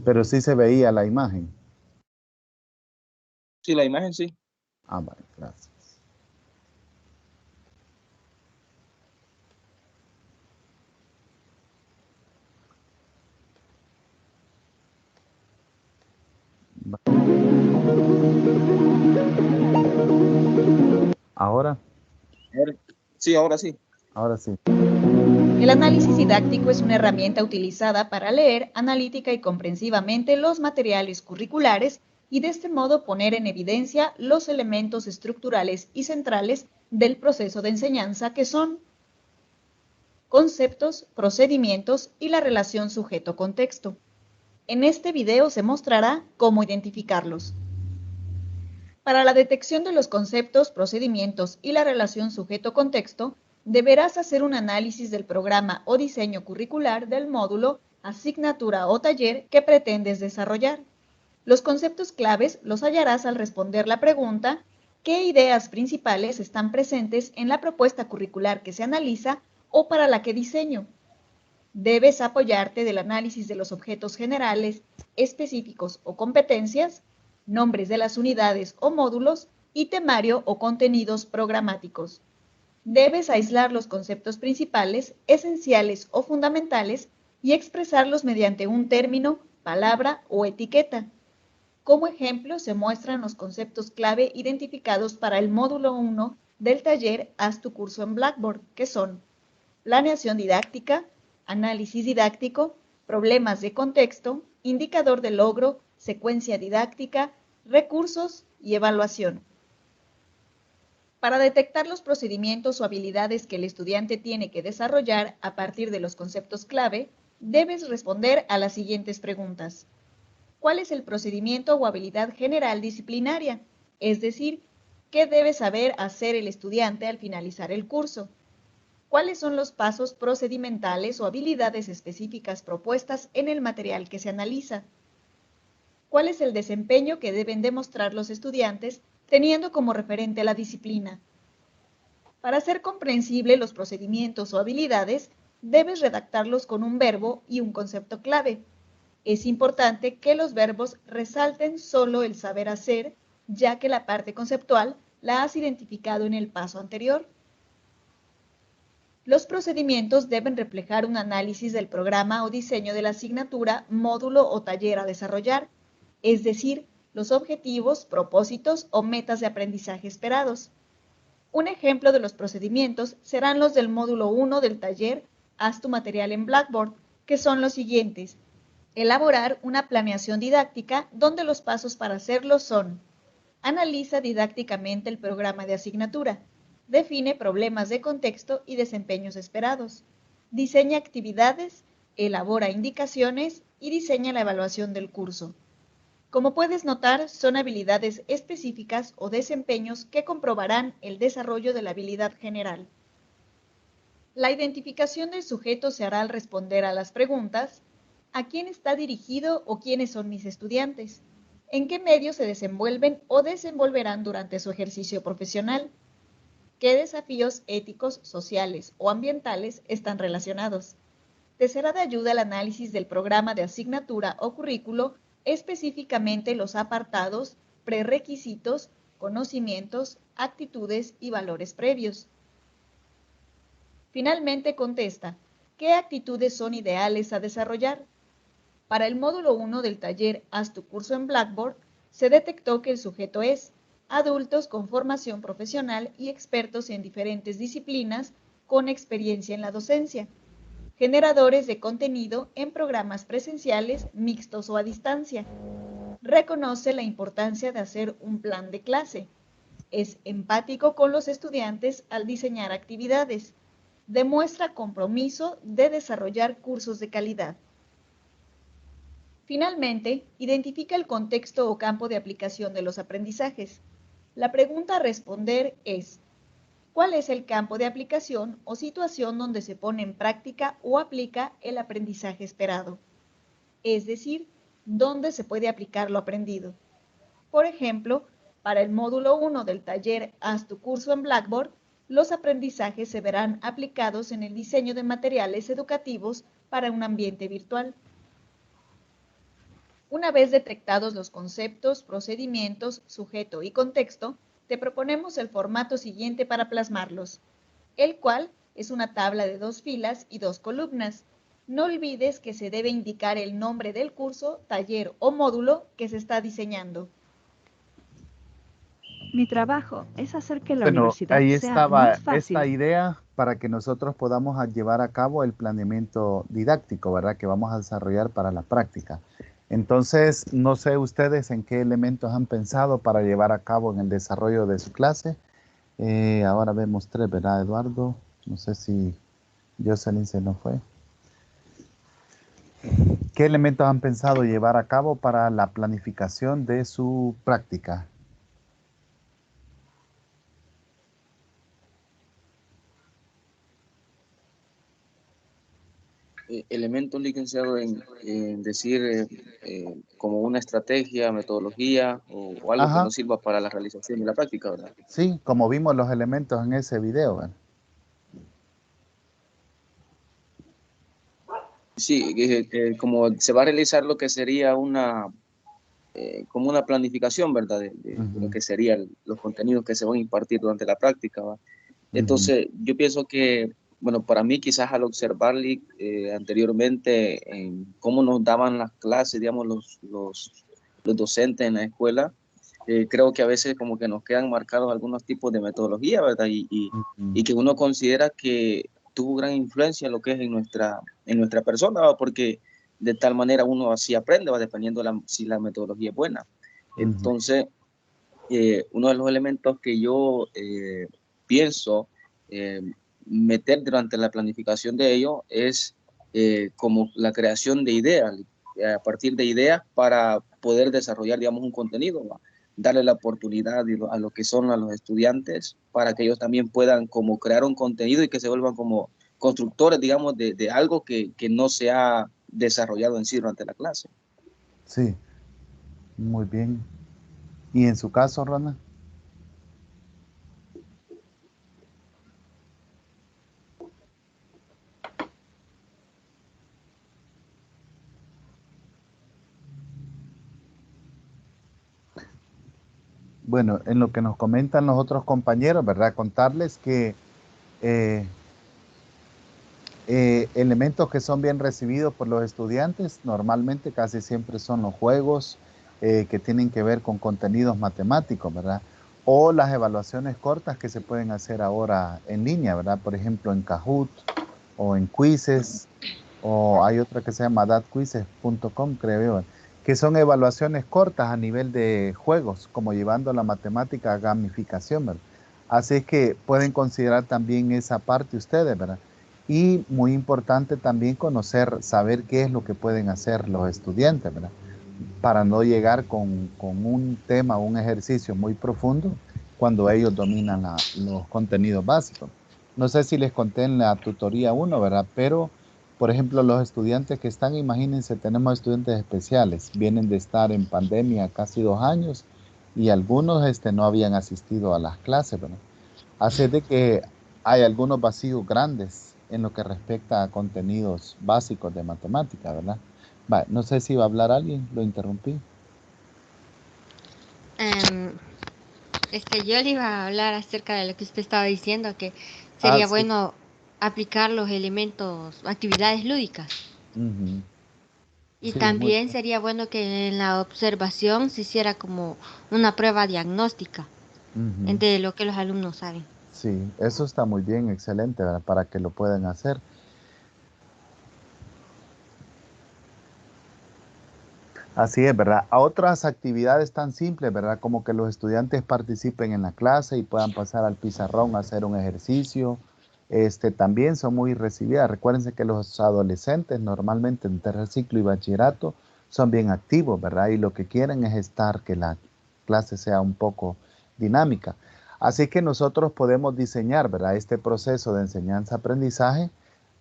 Pero sí se veía la imagen. Sí, la imagen sí. Ah, vale, gracias. ¿Ahora? Sí, ahora sí. Ahora sí. El análisis didáctico es una herramienta utilizada para leer analítica y comprensivamente los materiales curriculares y de este modo poner en evidencia los elementos estructurales y centrales del proceso de enseñanza que son conceptos, procedimientos y la relación sujeto-contexto. En este video se mostrará cómo identificarlos. Para la detección de los conceptos, procedimientos y la relación sujeto-contexto, deberás hacer un análisis del programa o diseño curricular del módulo, asignatura o taller que pretendes desarrollar. Los conceptos claves los hallarás al responder la pregunta ¿qué ideas principales están presentes en la propuesta curricular que se analiza o para la que diseño? Debes apoyarte del análisis de los objetos generales, específicos o competencias, nombres de las unidades o módulos y temario o contenidos programáticos. Debes aislar los conceptos principales, esenciales o fundamentales y expresarlos mediante un término, palabra o etiqueta. Como ejemplo, se muestran los conceptos clave identificados para el módulo 1 del taller Haz tu curso en Blackboard, que son planeación didáctica, análisis didáctico, problemas de contexto, indicador de logro, secuencia didáctica, recursos y evaluación. Para detectar los procedimientos o habilidades que el estudiante tiene que desarrollar a partir de los conceptos clave, debes responder a las siguientes preguntas. ¿Cuál es el procedimiento o habilidad general disciplinaria? Es decir, ¿qué debe saber hacer el estudiante al finalizar el curso? ¿Cuáles son los pasos procedimentales o habilidades específicas propuestas en el material que se analiza? ¿Cuál es el desempeño que deben demostrar los estudiantes teniendo como referente la disciplina? Para hacer comprensible los procedimientos o habilidades, debes redactarlos con un verbo y un concepto clave. Es importante que los verbos resalten solo el saber hacer, ya que la parte conceptual la has identificado en el paso anterior. Los procedimientos deben reflejar un análisis del programa o diseño de la asignatura, módulo o taller a desarrollar, es decir, los objetivos, propósitos o metas de aprendizaje esperados. Un ejemplo de los procedimientos serán los del módulo 1 del taller Haz tu material en Blackboard, que son los siguientes. Elaborar una planeación didáctica donde los pasos para hacerlo son: analiza didácticamente el programa de asignatura, define problemas de contexto y desempeños esperados, diseña actividades, elabora indicaciones y diseña la evaluación del curso. Como puedes notar, son habilidades específicas o desempeños que comprobarán el desarrollo de la habilidad general. La identificación del sujeto se hará al responder a las preguntas: ¿a quién está dirigido o quiénes son mis estudiantes? ¿En qué medios se desenvuelven o desenvolverán durante su ejercicio profesional? ¿Qué desafíos éticos, sociales o ambientales están relacionados? Te será de ayuda el análisis del programa de asignatura o currículo, específicamente los apartados, prerequisitos, conocimientos, actitudes y valores previos. Finalmente contesta: ¿qué actitudes son ideales a desarrollar? Para el módulo 1 del taller Haz tu curso en Blackboard, se detectó que el sujeto es adultos con formación profesional y expertos en diferentes disciplinas con experiencia en la docencia, generadores de contenido en programas presenciales, mixtos o a distancia. Reconoce la importancia de hacer un plan de clase. Es empático con los estudiantes al diseñar actividades. Demuestra compromiso de desarrollar cursos de calidad. Finalmente, identifica el contexto o campo de aplicación de los aprendizajes. La pregunta a responder es: ¿cuál es el campo de aplicación o situación donde se pone en práctica o aplica el aprendizaje esperado? Es decir, ¿dónde se puede aplicar lo aprendido? Por ejemplo, para el módulo 1 del taller Haz tu curso en Blackboard, los aprendizajes se verán aplicados en el diseño de materiales educativos para un ambiente virtual. Una vez detectados los conceptos, procedimientos, sujeto y contexto, te proponemos el formato siguiente para plasmarlos, el cual es una tabla de 2 filas y 2 columnas. No olvides que se debe indicar el nombre del curso, taller o módulo que se está diseñando. Mi trabajo es hacer que la Bueno, universidad ahí sea estaba más fácil. esta idea para que nosotros podamos llevar a cabo el planeamiento didáctico, ¿verdad? Que vamos a desarrollar para la práctica. Entonces, no sé ustedes en qué elementos han pensado para llevar a cabo en el desarrollo de su clase. Ahora vemos 3, ¿verdad, Eduardo? No sé si Jocelyn se nos fue. ¿Qué elementos han pensado llevar a cabo para la planificación de su práctica? Elementos, licenciado, en decir como una estrategia, metodología o algo que Ajá, nos sirva para la realización de la práctica, ¿verdad? sí, como vimos los elementos en ese video, ¿verdad? Sí, como se va a realizar lo que sería como una planificación, ¿verdad? De lo Ujú, que serían los contenidos que se van a impartir durante la práctica, ¿va? ujú, Entonces, yo pienso que, bueno, para mí quizás al observar anteriormente en cómo nos daban las clases, digamos, los docentes en la escuela, creo que a veces como que nos quedan marcados algunos tipos de metodología, ¿verdad? ujú. Y que uno considera que tuvo gran influencia en lo que es en nuestra persona, ¿va? Porque de tal manera uno así aprende, va dependiendo si la metodología es buena. Ujú, Entonces, uno de los elementos que yo pienso eh, meter durante la planificación de ello es como la creación de ideas, a partir de ideas para poder desarrollar, digamos, un contenido, ¿va? Darle la oportunidad a lo que son a los estudiantes para que ellos también puedan como crear un contenido y que se vuelvan como constructores, digamos, de algo que no se ha desarrollado en sí durante la clase. sí, muy bien. ¿Y en su caso, Rona? Bueno, en lo que nos comentan los otros compañeros, ¿verdad? Contarles que eh, elementos que son bien recibidos por los estudiantes, normalmente casi siempre son los juegos que tienen que ver con contenidos matemáticos, ¿verdad? O las evaluaciones cortas que se pueden hacer ahora en línea, ¿verdad? Por ejemplo, en Kahoot o en Quizzes, o hay otra que se llama datquizzes.com, creo yo, que son evaluaciones cortas a nivel de juegos, como llevando la matemática a gamificación, ¿verdad? Así es que pueden considerar también esa parte ustedes, ¿verdad? Y muy importante también conocer, saber qué es lo que pueden hacer los estudiantes, ¿verdad? Para no llegar con un tema o un ejercicio muy profundo cuando ellos dominan los contenidos básicos. No sé si les conté en la tutoría uno, ¿verdad? Pero, por ejemplo, los estudiantes que están, imagínense, tenemos estudiantes especiales, vienen de estar en pandemia casi 2 años y algunos no habían asistido a las clases, ¿verdad? Hace de que hay algunos vacíos grandes en lo que respecta a contenidos básicos de matemática, ¿verdad? Va, no sé si va a hablar alguien, lo interrumpí. Em, yo le iba a hablar acerca de lo que usted estaba diciendo, que Ah, sería sí. bueno aplicar los elementos, actividades lúdicas. Ujú. Y Sí, muy también bien. sería bueno que en la observación se hiciera como una prueba diagnóstica Ujú. de lo que los alumnos saben. Sí, eso está muy bien, excelente, ¿verdad? Para que lo puedan hacer. Así es, ¿verdad? A otras actividades tan simples, ¿verdad? Como que los estudiantes participen en la clase y puedan pasar al pizarrón a hacer un ejercicio. También son muy recibidas. Recuérdense que los adolescentes normalmente en tercer ciclo y bachillerato son bien activos, ¿verdad? Y lo que quieren es estar, que la clase sea un poco dinámica. Así que nosotros podemos diseñar, ¿verdad? Este proceso de enseñanza-aprendizaje.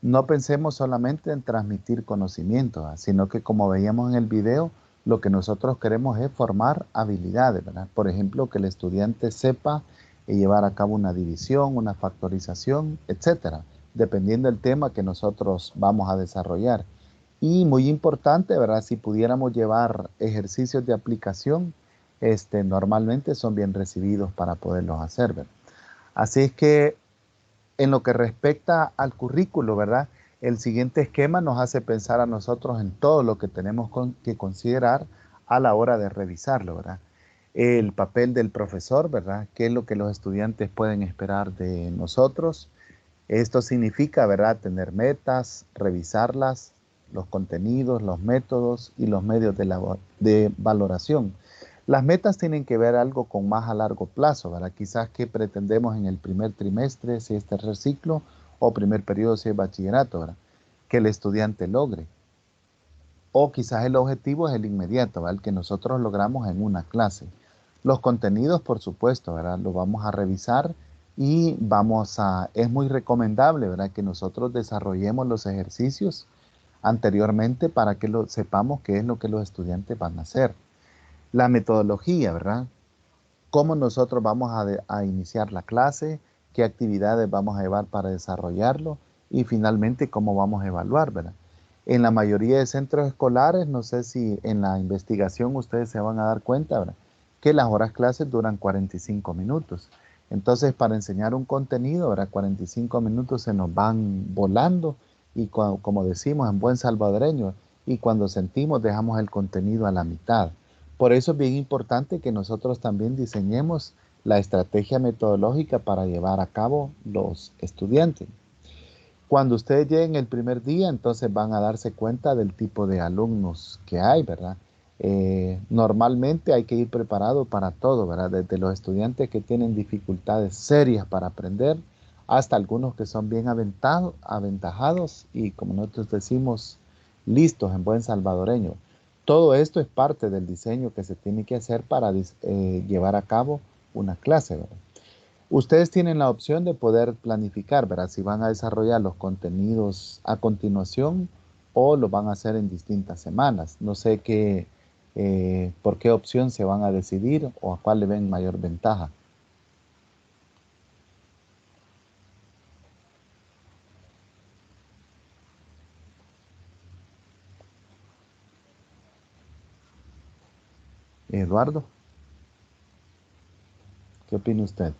No pensemos solamente en transmitir conocimiento, ¿verdad? Sino que como veíamos en el video, lo que nosotros queremos es formar habilidades, ¿verdad? Por ejemplo, que el estudiante sepa llevar a cabo una división, una factorización, etcétera, dependiendo del tema que nosotros vamos a desarrollar. Y muy importante, ¿verdad? Si pudiéramos llevar ejercicios de aplicación, normalmente son bien recibidos para poderlos hacer, ¿verdad? Así es que en lo que respecta al currículo, ¿verdad? El siguiente esquema nos hace pensar a nosotros en todo lo que tenemos que considerar a la hora de revisarlo, ¿verdad? El papel del profesor, ¿verdad? ¿Qué es lo que los estudiantes pueden esperar de nosotros? Esto significa, ¿verdad? Tener metas, revisarlas, los contenidos, los métodos y los medios de valoración. Las metas tienen que ver algo con más a largo plazo, ¿verdad? Quizás qué pretendemos en el primer trimestre, si es tercer ciclo, o primer periodo, si es bachillerato, ¿verdad? Que el estudiante logre. O quizás el objetivo es el inmediato, ¿verdad? El que nosotros logramos en una clase. Los contenidos, por supuesto, ¿verdad? Lo vamos a revisar y es muy recomendable, ¿verdad? Que nosotros desarrollemos los ejercicios anteriormente para que sepamos qué es lo que los estudiantes van a hacer. La metodología, ¿verdad? Cómo nosotros vamos a iniciar la clase, qué actividades vamos a llevar para desarrollarlo y finalmente cómo vamos a evaluar, ¿verdad? En la mayoría de centros escolares, no sé si en la investigación ustedes se van a dar cuenta, ¿verdad?, que las horas clases duran 45 minutos. Entonces, para enseñar un contenido, ¿verdad?, 45 minutos se nos van volando y como decimos en buen salvadoreño, y cuando sentimos dejamos el contenido a la mitad. Por eso es bien importante que nosotros también diseñemos la estrategia metodológica para llevar a cabo los estudiantes. Cuando ustedes lleguen el primer día, entonces van a darse cuenta del tipo de alumnos que hay, ¿verdad? Normalmente hay que ir preparado para todo, ¿verdad? Desde los estudiantes que tienen dificultades serias para aprender hasta algunos que son bien aventajados y, como nosotros decimos, listos en buen salvadoreño. Todo esto es parte del diseño que se tiene que hacer para llevar a cabo una clase, ¿verdad? Ustedes tienen la opción de poder planificar, ¿verdad?, si van a desarrollar los contenidos a continuación o lo van a hacer en distintas semanas. No sé por qué opción se van a decidir o a cuál le ven mayor ventaja. Eduardo, ¿qué opina usted?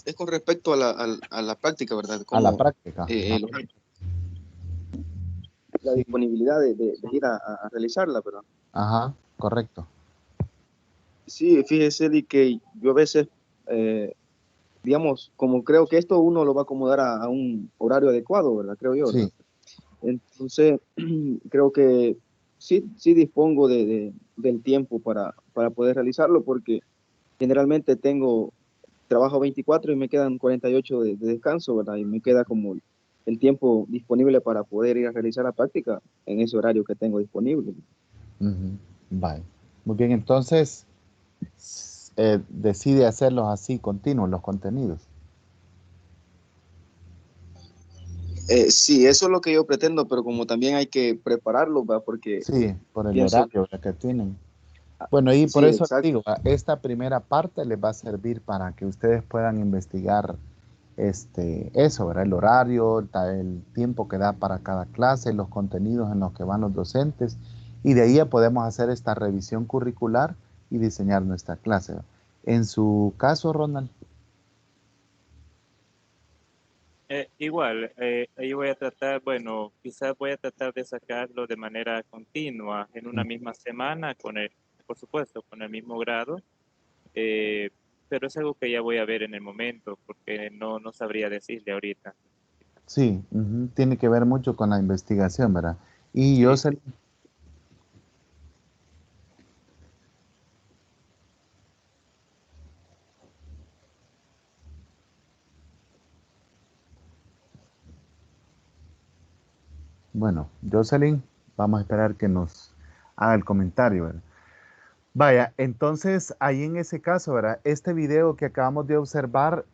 Es con respecto a la práctica, ¿verdad? A la Como práctica. la Sí. disponibilidad de ir a realizarla, ¿verdad? Ajá, correcto. Sí, fíjese de que yo a veces, digamos, como creo que esto uno lo va a acomodar a un horario adecuado, ¿verdad? Creo yo, ¿verdad? Sí. Entonces, creo que sí dispongo del tiempo para poder realizarlo, porque generalmente trabajo 24 y me quedan 48 de descanso, ¿verdad? Y me queda como el tiempo disponible para poder ir a realizar la práctica en ese horario que tengo disponible. Ujú. Vale. Muy bien, entonces decide hacerlos así, continuos, los contenidos. Sí, eso es lo que yo pretendo, pero como también hay que prepararlo, ¿verdad? Porque Sí, por el pienso, horario que tienen. Bueno, y por sí, eso les exacto. digo, esta primera parte les va a servir para que ustedes puedan investigar eso, ¿verdad? El horario, el tiempo que da para cada clase, los contenidos en los que van los docentes, y de ahí ya podemos hacer esta revisión curricular y diseñar nuestra clase, ¿verdad? En su caso, Ronald. Igual, ahí voy a tratar, bueno, quizás voy a tratar de sacarlo de manera continua en una misma semana, por supuesto, con el mismo grado, eh, pero es algo que ya voy a ver en el momento, porque no sabría decirle ahorita. Sí, ujú, tiene que ver mucho con la investigación, ¿verdad? Y yo Sí, sé. Bueno, Jocelyn, vamos a esperar que nos haga el comentario, ¿verdad? Vaya, entonces ahí en ese caso, ¿verdad? Este video que acabamos de observar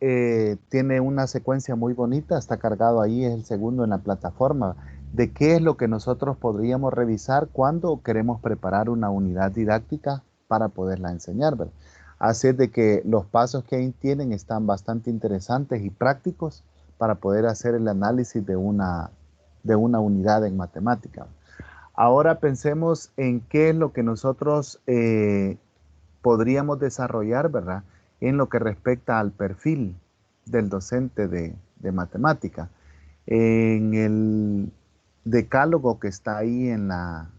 tiene una secuencia muy bonita, está cargado ahí, es el segundo en la plataforma, de qué es lo que nosotros podríamos revisar cuando queremos preparar una unidad didáctica para poderla enseñar, ¿verdad? Así es de que los pasos que ahí tienen están bastante interesantes y prácticos para poder hacer el análisis de una unidad en matemática. Ahora pensemos en qué es lo que nosotros podríamos desarrollar, ¿verdad? En lo que respecta al perfil del docente de matemática. En el decálogo que está ahí en la-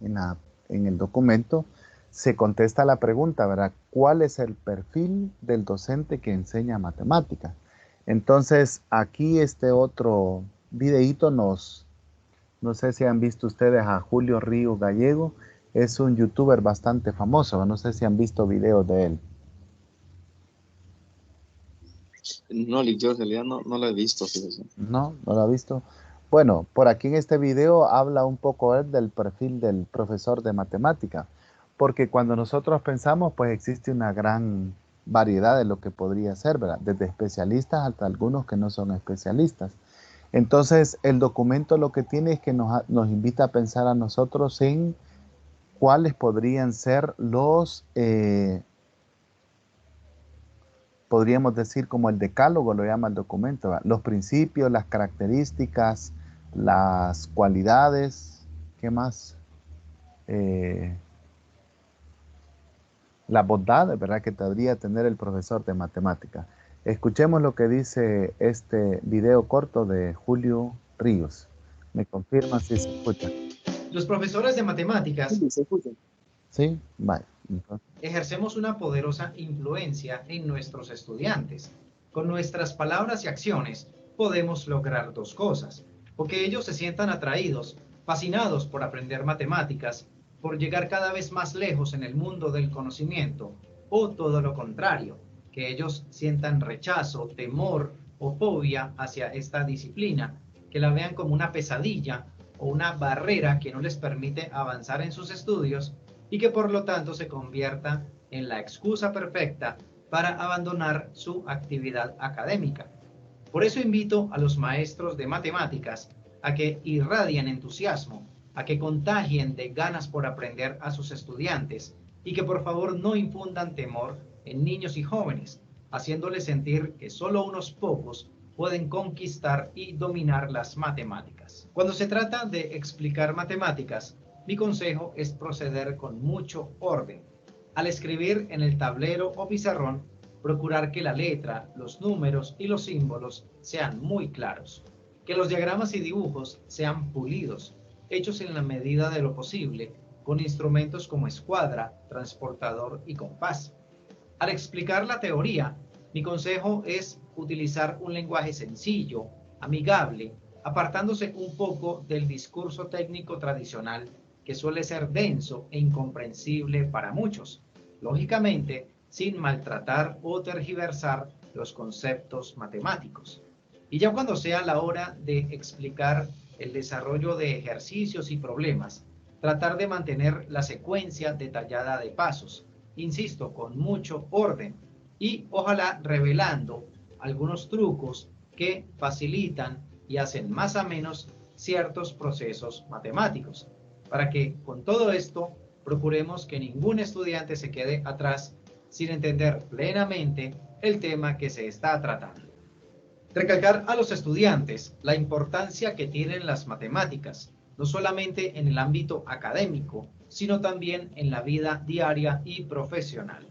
en el documento, se contesta la pregunta, ¿verdad? ¿Cuál es el perfil del docente que enseña matemática? Entonces, aquí este otro videíto no sé si han visto ustedes a Julio Río Gallego, es un youtuber bastante famoso, no sé si han visto videos de él. No, yo en realidad no lo he visto, fíjese. ¿No? ¿No lo ha visto? Bueno, por aquí en este video habla un poco él del perfil del profesor de matemática, porque cuando nosotros pensamos, pues existe una gran variedad de lo que podría ser, ¿verdad? Desde especialistas hasta algunos que no son especialistas. Entonces, el documento lo que tiene es que nos invita a pensar a nosotros en cuáles podrían ser podríamos decir como el decálogo, lo llama el documento, ¿verdad? Los principios, las características las cualidades, ¿qué más? Las bondades, ¿verdad?, que debería tener el profesor de matemática. Escuchemos lo que dice este video corto de Julio Ríos. ¿Me confirma si se escucha? Los profesores de matemáticas Sí, se escucha. Sí, vale. Entonces, ejercemos una poderosa influencia en nuestros estudiantes. Con nuestras palabras y acciones podemos lograr dos cosas: o que ellos se sientan atraídos, fascinados por aprender matemáticas, por llegar cada vez más lejos en el mundo del conocimiento, o todo lo contrario, que ellos sientan rechazo, temor o fobia hacia esta disciplina, que la vean como una pesadilla o una barrera que no les permite avanzar en sus estudios y que por lo tanto se convierta en la excusa perfecta para abandonar su actividad académica. Por eso invito a los maestros de matemáticas a que irradien entusiasmo, a que contagien de ganas por aprender a sus estudiantes y que por favor no infundan temor en niños y jóvenes, haciéndoles sentir que solo unos pocos pueden conquistar y dominar las matemáticas. Cuando se trata de explicar matemáticas, mi consejo es proceder con mucho orden. Al escribir en el tablero o pizarrón, procurar que la letra, los números y los símbolos sean muy claros, que los diagramas y dibujos sean pulidos, hechos en la medida de lo posible, con instrumentos como escuadra, transportador y compás. Al explicar la teoría, mi consejo es utilizar un lenguaje sencillo, amigable, apartándose un poco del discurso técnico tradicional que suele ser denso e incomprensible para muchos, lógicamente sin maltratar o tergiversar los conceptos matemáticos. Y ya cuando sea la hora de explicar el desarrollo de ejercicios y problemas, tratar de mantener la secuencia detallada de pasos, insisto, con mucho orden y ojalá revelando algunos trucos que facilitan y hacen más a menos ciertos procesos matemáticos, para que con todo esto procuremos que ningún estudiante se quede atrás sin entender plenamente el tema que se está tratando. Recalcar a los estudiantes la importancia que tienen las matemáticas, no solamente en el ámbito académico, sino también en la vida diaria y profesional.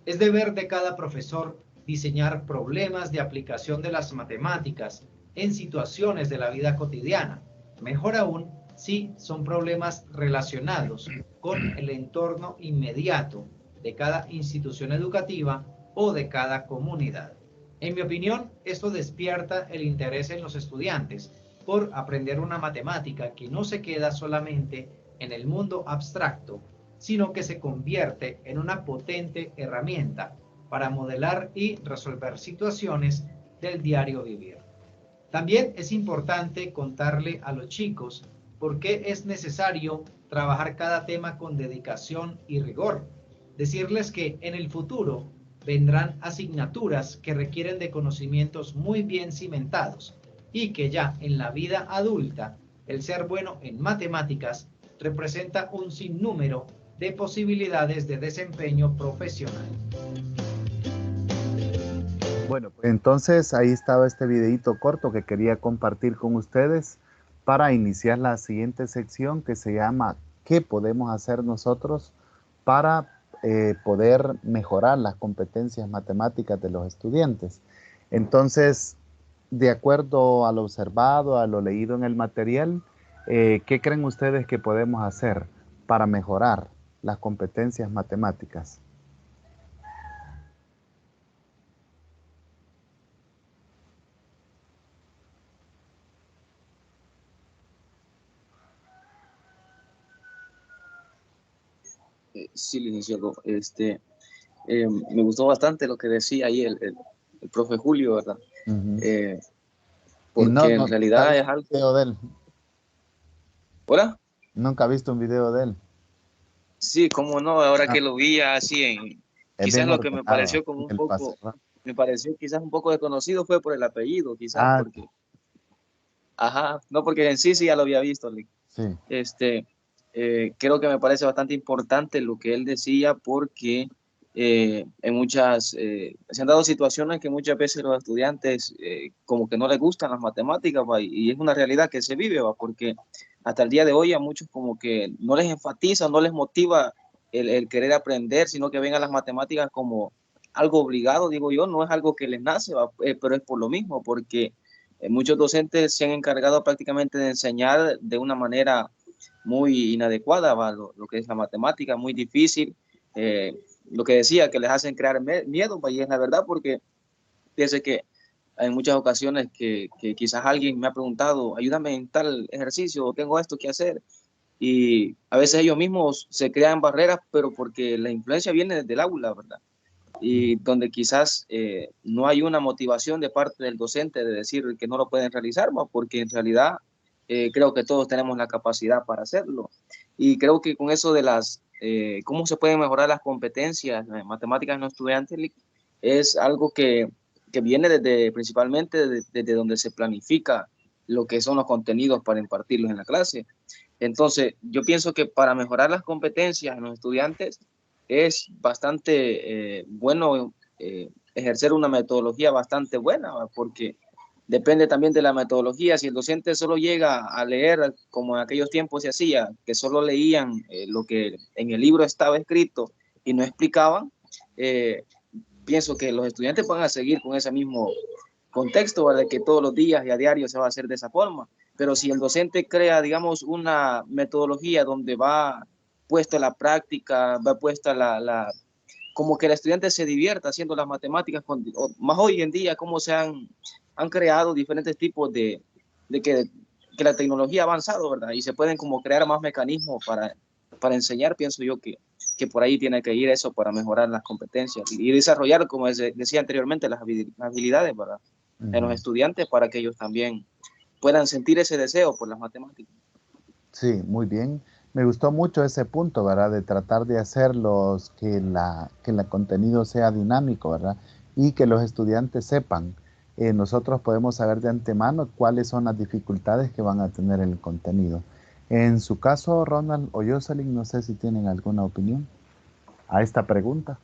Es deber de cada profesor diseñar problemas de aplicación de las matemáticas en situaciones de la vida cotidiana, mejor aún si son problemas relacionados con el entorno inmediato de cada institución educativa o de cada comunidad. En mi opinión, esto despierta el interés en los estudiantes por aprender una matemática que no se queda solamente en el mundo abstracto, sino que se convierte en una potente herramienta para modelar y resolver situaciones del diario vivir. También es importante contarle a los chicos por qué es necesario trabajar cada tema con dedicación y rigor. Decirles que en el futuro vendrán asignaturas que requieren de conocimientos muy bien cimentados y que ya en la vida adulta el ser bueno en matemáticas representa un sinnúmero de posibilidades de desempeño profesional. bueno, pues entonces ahí estaba este videito corto que quería compartir con ustedes para iniciar la siguiente sección que se llama ¿qué podemos hacer nosotros para poder mejorar las competencias matemáticas de los estudiantes? Entonces, de acuerdo a lo observado, a lo leído en el material, ¿qué creen ustedes que podemos hacer para mejorar las competencias matemáticas? Sí, licenciado. Me gustó bastante lo que decía ahí el profe Julio, ¿verdad? Ujú. Y Porque en nunca he realidad es visto un algo... video de él. ¿Hola? Nunca he visto un video de él. Sí, cómo no, ahora Ah, que lo vi así en... es Quizás bien lo que me ordenado. pareció como un El paso, poco... ¿verdad? Me pareció quizás un poco desconocido fue por el apellido, quizás, Ah, porque... Ajá, no, porque en sí ya lo había visto. sí. Creo que me parece bastante importante lo que él decía porque en muchas, se han dado situaciones que muchas veces los estudiantes como que no les gustan las matemáticas, ¿va? Y es una realidad que se vive, ¿va? Porque hasta el día de hoy a muchos como que no les enfatiza, no les motiva el querer aprender, sino que ven a las matemáticas como algo obligado, digo yo, no es algo que les nace, ¿va? Pero es por lo mismo, porque muchos docentes se han encargado prácticamente de enseñar de una manera muy inadecuada, ¿va? Lo que es la matemática, muy difícil. Lo que decía, que les hacen crear miedo, y es la verdad, porque pienso que hay muchas ocasiones que quizás alguien me ha preguntado, ayúdame en tal ejercicio, o tengo esto que hacer, y a veces ellos mismos se crean barreras, pero porque la influencia viene desde el aula, ¿verdad? Y donde quizás no hay una motivación de parte del docente de decir que no lo pueden realizar, ¿no? Porque en realidad creo que todos tenemos la capacidad para hacerlo. Y creo que con eso de cómo se pueden mejorar las competencias en matemáticas en los estudiantes, es algo que viene principalmente desde donde se planifica lo que son los contenidos para impartirlos en la clase. Entonces, yo pienso que para mejorar las competencias en los estudiantes es bastante bueno ejercer una metodología bastante buena, ¿va? Porque depende también de la metodología. Si el docente solo llega a leer, como en aquellos tiempos se hacía, que solo leían lo que en el libro estaba escrito y no explicaban, pienso que los estudiantes van a seguir con ese mismo contexto, ¿vale? Que todos los días y a diario se va a hacer de esa forma. Pero si el docente crea, digamos, una metodología donde va puesta la práctica, va puesta como que el estudiante se divierta haciendo las matemáticas, más hoy en día, cómo han creado diferentes tipos de que la tecnología ha avanzado, ¿verdad? Y se pueden como crear más mecanismos para enseñar, pienso yo que por ahí tiene que ir eso para mejorar las competencias y desarrollar, como decía anteriormente, las habilidades, ¿verdad? En los estudiantes para que ellos también puedan sentir ese deseo por las matemáticas. Sí, muy bien. Me gustó mucho ese punto, ¿verdad? De tratar de hacerlos que el contenido sea dinámico, ¿verdad? Y que los estudiantes sepan. Nosotros podemos saber de antemano cuáles son las dificultades que van a tener el contenido. En su caso, Ronald o Jocelyn, no sé si tienen alguna opinión a esta pregunta.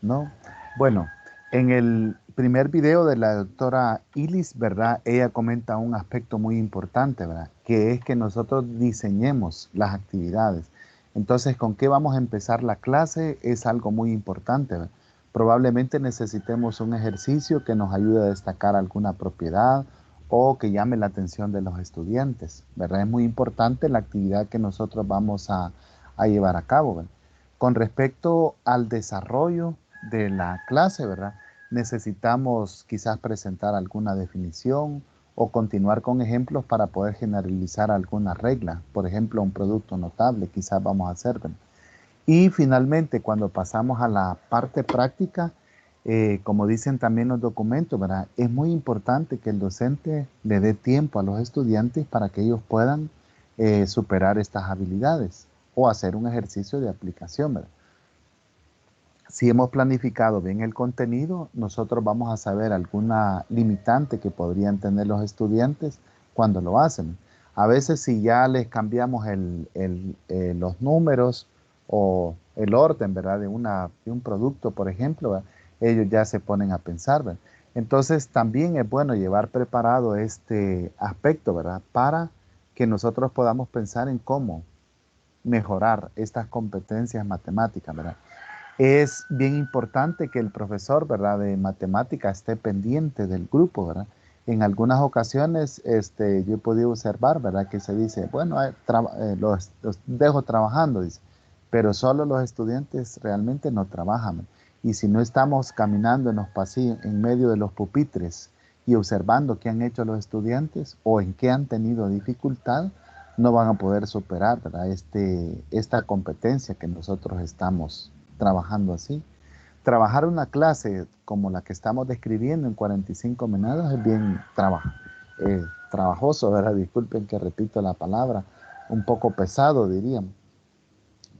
¿No? Bueno, en el primer video de la doctora Ilis, ¿verdad? Ella comenta un aspecto muy importante, ¿verdad? Que es que nosotros diseñemos las actividades. Entonces, ¿con qué vamos a empezar la clase? Es algo muy importante, ¿verdad? Probablemente necesitemos un ejercicio que nos ayude a destacar alguna propiedad o que llame la atención de los estudiantes, ¿verdad? Es muy importante la actividad que nosotros vamos a llevar a cabo, ¿verdad? Con respecto al desarrollo de la clase, ¿verdad? Necesitamos quizás presentar alguna definición o continuar con ejemplos para poder generalizar alguna regla. Por ejemplo, un producto notable, quizás vamos a hacer, ¿verdad? Y finalmente, cuando pasamos a la parte práctica, como dicen también los documentos, ¿verdad? Es muy importante que el docente le dé tiempo a los estudiantes para que ellos puedan superar estas habilidades o hacer un ejercicio de aplicación, ¿verdad? Si hemos planificado bien el contenido, nosotros vamos a saber alguna limitante que podrían tener los estudiantes cuando lo hacen. A veces si ya les cambiamos los números o el orden, ¿verdad? De un producto, por ejemplo, ¿verdad? Ellos ya se ponen a pensar, ¿verdad? Entonces también es bueno llevar preparado este aspecto, ¿verdad? Para que nosotros podamos pensar en cómo mejorar estas competencias matemáticas, ¿verdad? Es bien importante que el profesor, ¿verdad? De matemática esté pendiente del grupo, ¿verdad? En algunas ocasiones yo he podido observar, ¿verdad? Que se dice, bueno, los dejo trabajando, dice, pero solo los estudiantes realmente no trabajan. Y si no estamos caminando en los pasillos, en medio de los pupitres y observando qué han hecho los estudiantes o en qué han tenido dificultad, no van a poder superar, ¿verdad? Esta competencia que nosotros estamos trabajando así. Trabajar una clase como la que estamos describiendo en 45 minutos es bien trabajoso, ¿verdad? Disculpen que repito la palabra, un poco pesado, diríamos.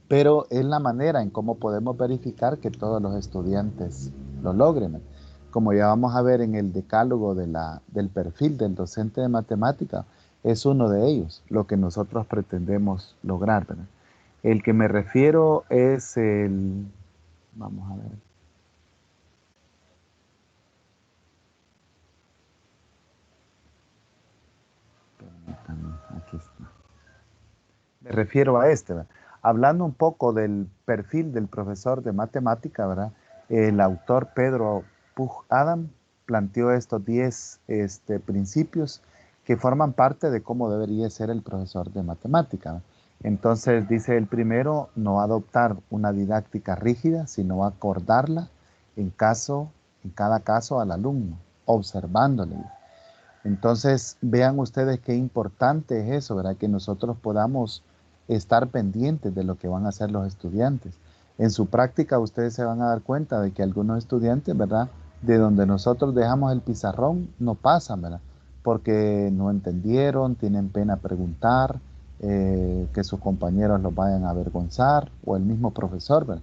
pero es la manera en cómo podemos verificar que todos los estudiantes lo logren. Como ya vamos a ver en el decálogo del perfil del docente de matemática, es uno de ellos, lo que nosotros pretendemos lograr, ¿verdad? El que me refiero es el, vamos a ver. Permítanme, aquí está. Me refiero a este, ¿verdad? Hablando un poco del perfil del profesor de matemática, ¿verdad? El autor Pedro Puj Adam planteó estos 10 principios que forman parte de cómo debería ser el profesor de matemática, ¿verdad? Entonces dice el primero, no adoptar una didáctica rígida, sino acordarla en cada caso al alumno, observándole. Entonces, vean ustedes qué importante es eso, ¿verdad? Que nosotros podamos estar pendientes de lo que van a hacer los estudiantes. En su práctica, ustedes se van a dar cuenta de que algunos estudiantes, ¿verdad? De donde nosotros dejamos el pizarrón, no pasan, ¿verdad? Porque no entendieron, tienen pena preguntar, que sus compañeros los vayan a avergonzar, o el mismo profesor, ¿verdad?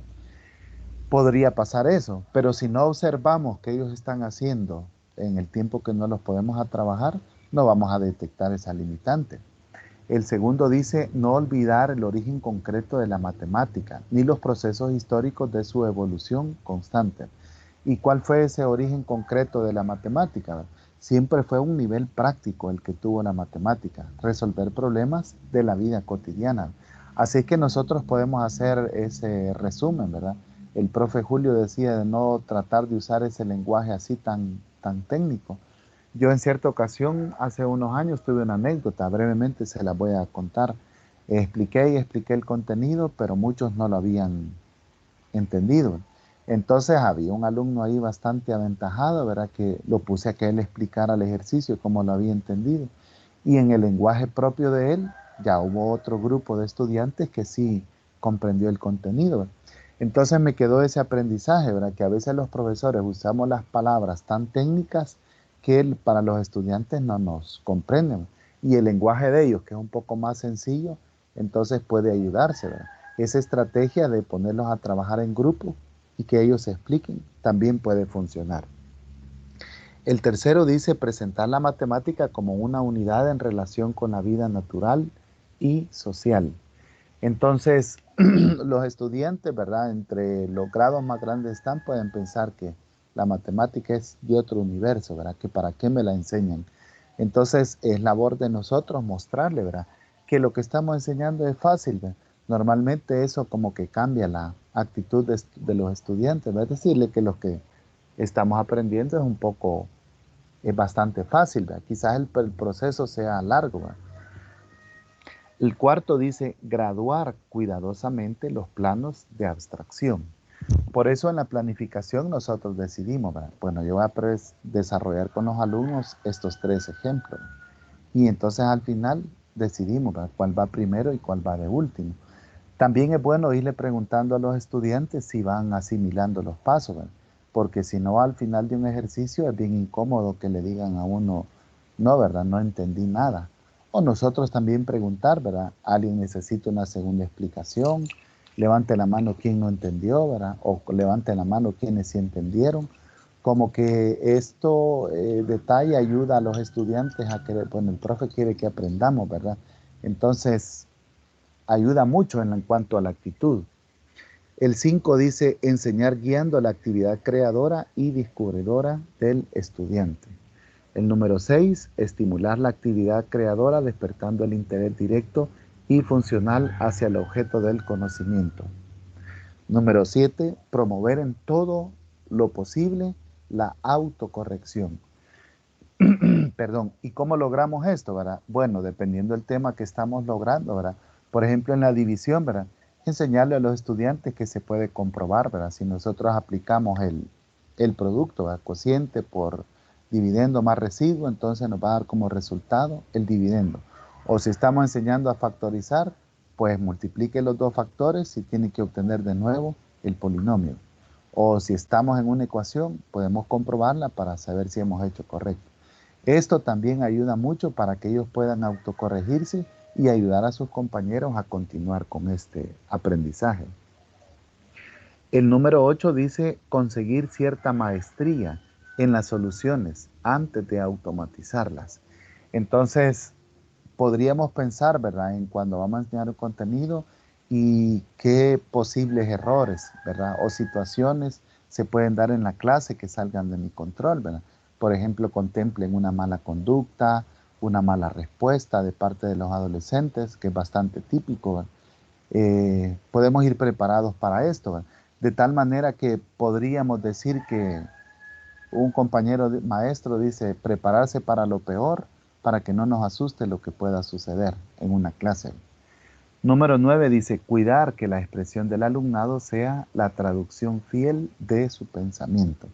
Podría pasar eso, pero si no observamos qué ellos están haciendo en el tiempo que no los podemos a trabajar, no vamos a detectar esa limitante. El segundo dice no olvidar el origen concreto de la matemática, ni los procesos históricos de su evolución constante. ¿Y cuál fue ese origen concreto de la matemática? Siempre fue un nivel práctico el que tuvo la matemática, resolver problemas de la vida cotidiana. Así que nosotros podemos hacer ese resumen, ¿verdad? El profe Julio decía de no tratar de usar ese lenguaje así tan técnico. Yo en cierta ocasión, hace unos años, tuve una anécdota, brevemente se la voy a contar. Expliqué el contenido, pero muchos no lo habían entendido. Entonces había un alumno ahí bastante aventajado, ¿verdad? Que lo puse a que él explicara el ejercicio como lo había entendido. Y en el lenguaje propio de él, ya hubo otro grupo de estudiantes que sí comprendió el contenido, ¿verdad? Entonces me quedó ese aprendizaje, ¿verdad? Que a veces los profesores usamos las palabras tan técnicas que para los estudiantes no nos comprenden. Y el lenguaje de ellos, que es un poco más sencillo, entonces puede ayudarse, ¿verdad? Esa estrategia de ponerlos a trabajar en grupo y que ellos se expliquen también puede funcionar. El tercero dice presentar la matemática como una unidad en relación con la vida natural y social. Entonces, los estudiantes, ¿verdad? Entre los grados más grandes están, pueden pensar que la matemática es de otro universo, ¿verdad? Que para qué me la enseñan. Entonces, es labor de nosotros mostrarle, ¿verdad? Que lo que estamos enseñando es fácil, ¿verdad? Normalmente eso como que cambia la actitud de los estudiantes, ¿verdad? Es decirle que lo que estamos aprendiendo es bastante fácil, ¿verdad? Quizás el proceso sea largo, ¿verdad? El cuarto dice graduar cuidadosamente los planos de abstracción. Por eso en la planificación nosotros decidimos, ¿verdad? Bueno, yo voy a desarrollar con los alumnos estos 3 ejemplos. Y entonces al final decidimos, ¿verdad? Cuál va primero y cuál va de último. También es bueno irle preguntando a los estudiantes si van asimilando los pasos, ¿verdad? Porque si no, al final de un ejercicio es bien incómodo que le digan a uno, no, ¿verdad? No entendí nada. O nosotros también preguntar, ¿verdad? Alguien necesita una segunda explicación. Levante la mano quien no entendió, ¿verdad? O levante la mano quienes sí entendieron. Como que esto detalle ayuda a los estudiantes a que, bueno, el profe quiere que aprendamos, ¿verdad? Entonces, ayuda mucho en cuanto a la actitud. El 5 dice enseñar guiando la actividad creadora y descubridora del estudiante. El número 6, estimular la actividad creadora despertando el interés directo y funcional hacia el objeto del conocimiento. Número 7, promover en todo lo posible la autocorrección. Perdón, ¿y cómo logramos esto, verdad? Bueno, dependiendo del tema que estamos logrando, ¿verdad? Por ejemplo, en la división, ¿verdad? Enseñarle a los estudiantes que se puede comprobar, ¿verdad? Si nosotros aplicamos el producto, ¿verdad? Cociente por dividendo más residuo, entonces nos va a dar como resultado el dividendo. O si estamos enseñando a factorizar, pues multiplique los dos factores y tiene que obtener de nuevo el polinomio. O si estamos en una ecuación, podemos comprobarla para saber si hemos hecho correcto. Esto también ayuda mucho para que ellos puedan autocorregirse y ayudar a sus compañeros a continuar con este aprendizaje. El número 8 dice conseguir cierta maestría en las soluciones antes de automatizarlas. Entonces, podríamos pensar, ¿verdad?, en cuando vamos a enseñar un contenido y qué posibles errores, ¿verdad?, o situaciones se pueden dar en la clase que salgan de mi control, ¿verdad? Por ejemplo, contemplen una mala conducta, una mala respuesta de parte de los adolescentes, que es bastante típico, ¿verdad? Podemos ir preparados para esto, ¿verdad? De tal manera que podríamos decir que un compañero maestro dice prepararse para lo peor para que no nos asuste lo que pueda suceder en una clase. Número 9 dice cuidar que la expresión del alumnado sea la traducción fiel de su pensamiento.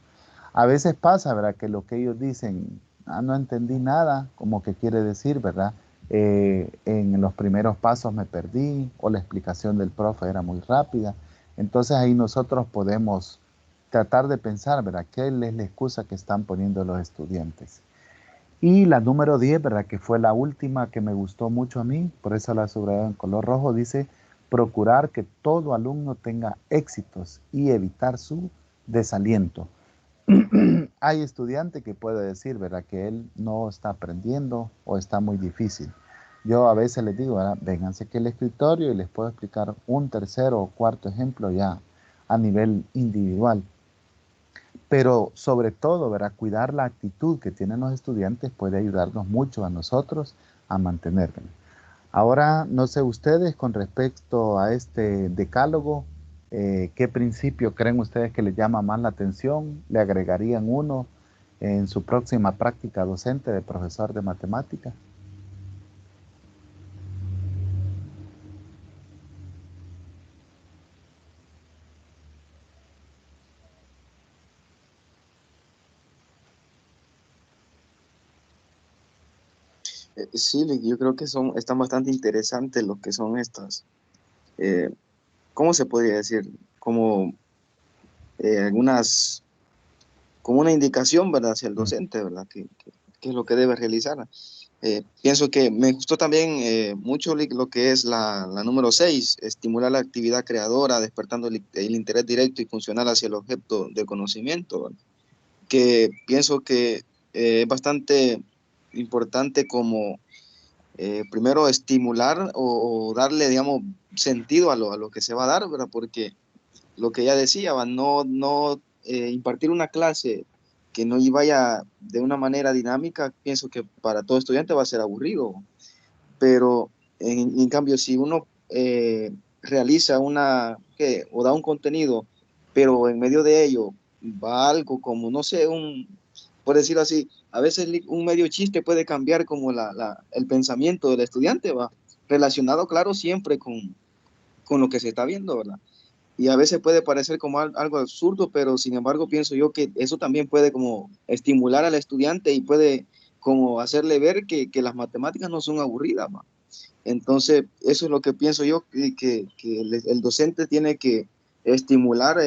A veces pasa, ¿verdad?, que lo que ellos dicen, no entendí nada, como que quiere decir, ¿verdad? En los primeros pasos me perdí, o la explicación del profe era muy rápida. Entonces ahí nosotros podemos tratar de pensar, ¿verdad?, qué es la excusa que están poniendo los estudiantes. Y la número 10, ¿verdad?, que fue la última que me gustó mucho a mí, por eso la subrayé en color rojo, dice procurar que todo alumno tenga éxitos y evitar su desaliento. Hay estudiante que puede decir, ¿verdad?, que él no está aprendiendo o está muy difícil. Yo a veces les digo, ¿verdad?, vénganse aquí al escritorio y les puedo explicar un tercero o cuarto ejemplo ya a nivel individual. Pero sobre todo, ¿verdad?, cuidar la actitud que tienen los estudiantes puede ayudarnos mucho a nosotros a mantenerla. Ahora, no sé ustedes con respecto a este decálogo, ¿qué principio creen ustedes que les llama más la atención? ¿Le agregarían uno en su próxima práctica docente de profesor de matemáticas? Sí, yo creo que están bastante interesantes lo que son estas, eh, ¿cómo se podría decir? Como algunas, como una indicación, ¿verdad?, hacia el docente, ¿verdad?, qué es lo que debe realizar. Pienso que me gustó también mucho lo que es la número 6, estimular la actividad creadora, despertando el interés directo y funcional hacia el objeto de conocimiento, ¿verdad?, que pienso que es bastante importante como primero estimular o darle, digamos, sentido a lo que se va a dar, ¿verdad? Porque lo que ya decía, ¿va?, no impartir una clase que no vaya de una manera dinámica, pienso que para todo estudiante va a ser aburrido. Pero en cambio, si uno realiza o da un contenido, pero en medio de ello va algo como, no sé, por decirlo así, a veces un medio chiste puede cambiar como el pensamiento del estudiante, va relacionado, claro, siempre con lo que se está viendo, ¿verdad? Y a veces puede parecer como algo absurdo, pero sin embargo pienso yo que eso también puede como estimular al estudiante y puede como hacerle ver que las matemáticas no son aburridas, ¿va? Entonces, eso es lo que pienso yo, que el docente tiene que estimular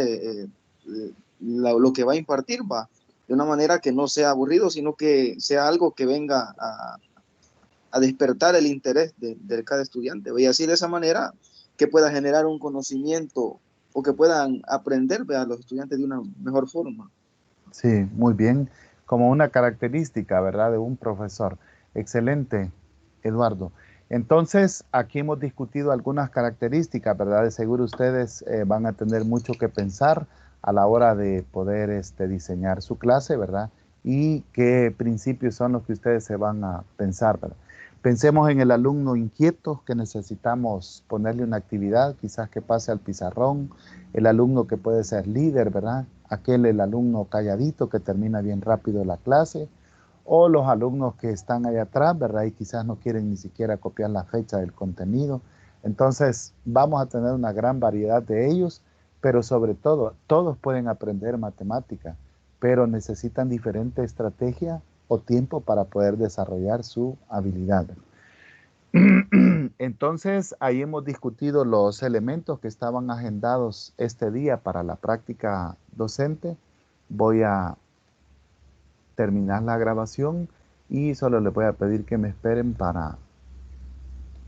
lo que va a impartir, va, de una manera que no sea aburrido, sino que sea algo que venga a despertar el interés de cada estudiante, ¿va? Y así de esa manera que pueda generar un conocimiento o que puedan aprender, ¿va?, a los estudiantes de una mejor forma. Sí, muy bien. Como una característica, ¿verdad?, de un profesor. Excelente, Eduardo. Entonces, aquí hemos discutido algunas características, ¿verdad? De seguro ustedes van a tener mucho que pensar a la hora de poder diseñar su clase, ¿verdad? Y qué principios son los que ustedes se van a pensar, ¿verdad? Pensemos en el alumno inquieto que necesitamos ponerle una actividad, quizás que pase al pizarrón, el alumno que puede ser líder, ¿verdad? El alumno calladito que termina bien rápido la clase, o los alumnos que están allá atrás, ¿verdad? Y quizás no quieren ni siquiera copiar la fecha del contenido. Entonces, vamos a tener una gran variedad de ellos, pero sobre todo, todos pueden aprender matemática, pero necesitan diferente estrategia o tiempo para poder desarrollar su habilidad. Entonces, ahí hemos discutido los elementos que estaban agendados este día para la práctica docente. Voy a terminar la grabación y solo les voy a pedir que me esperen para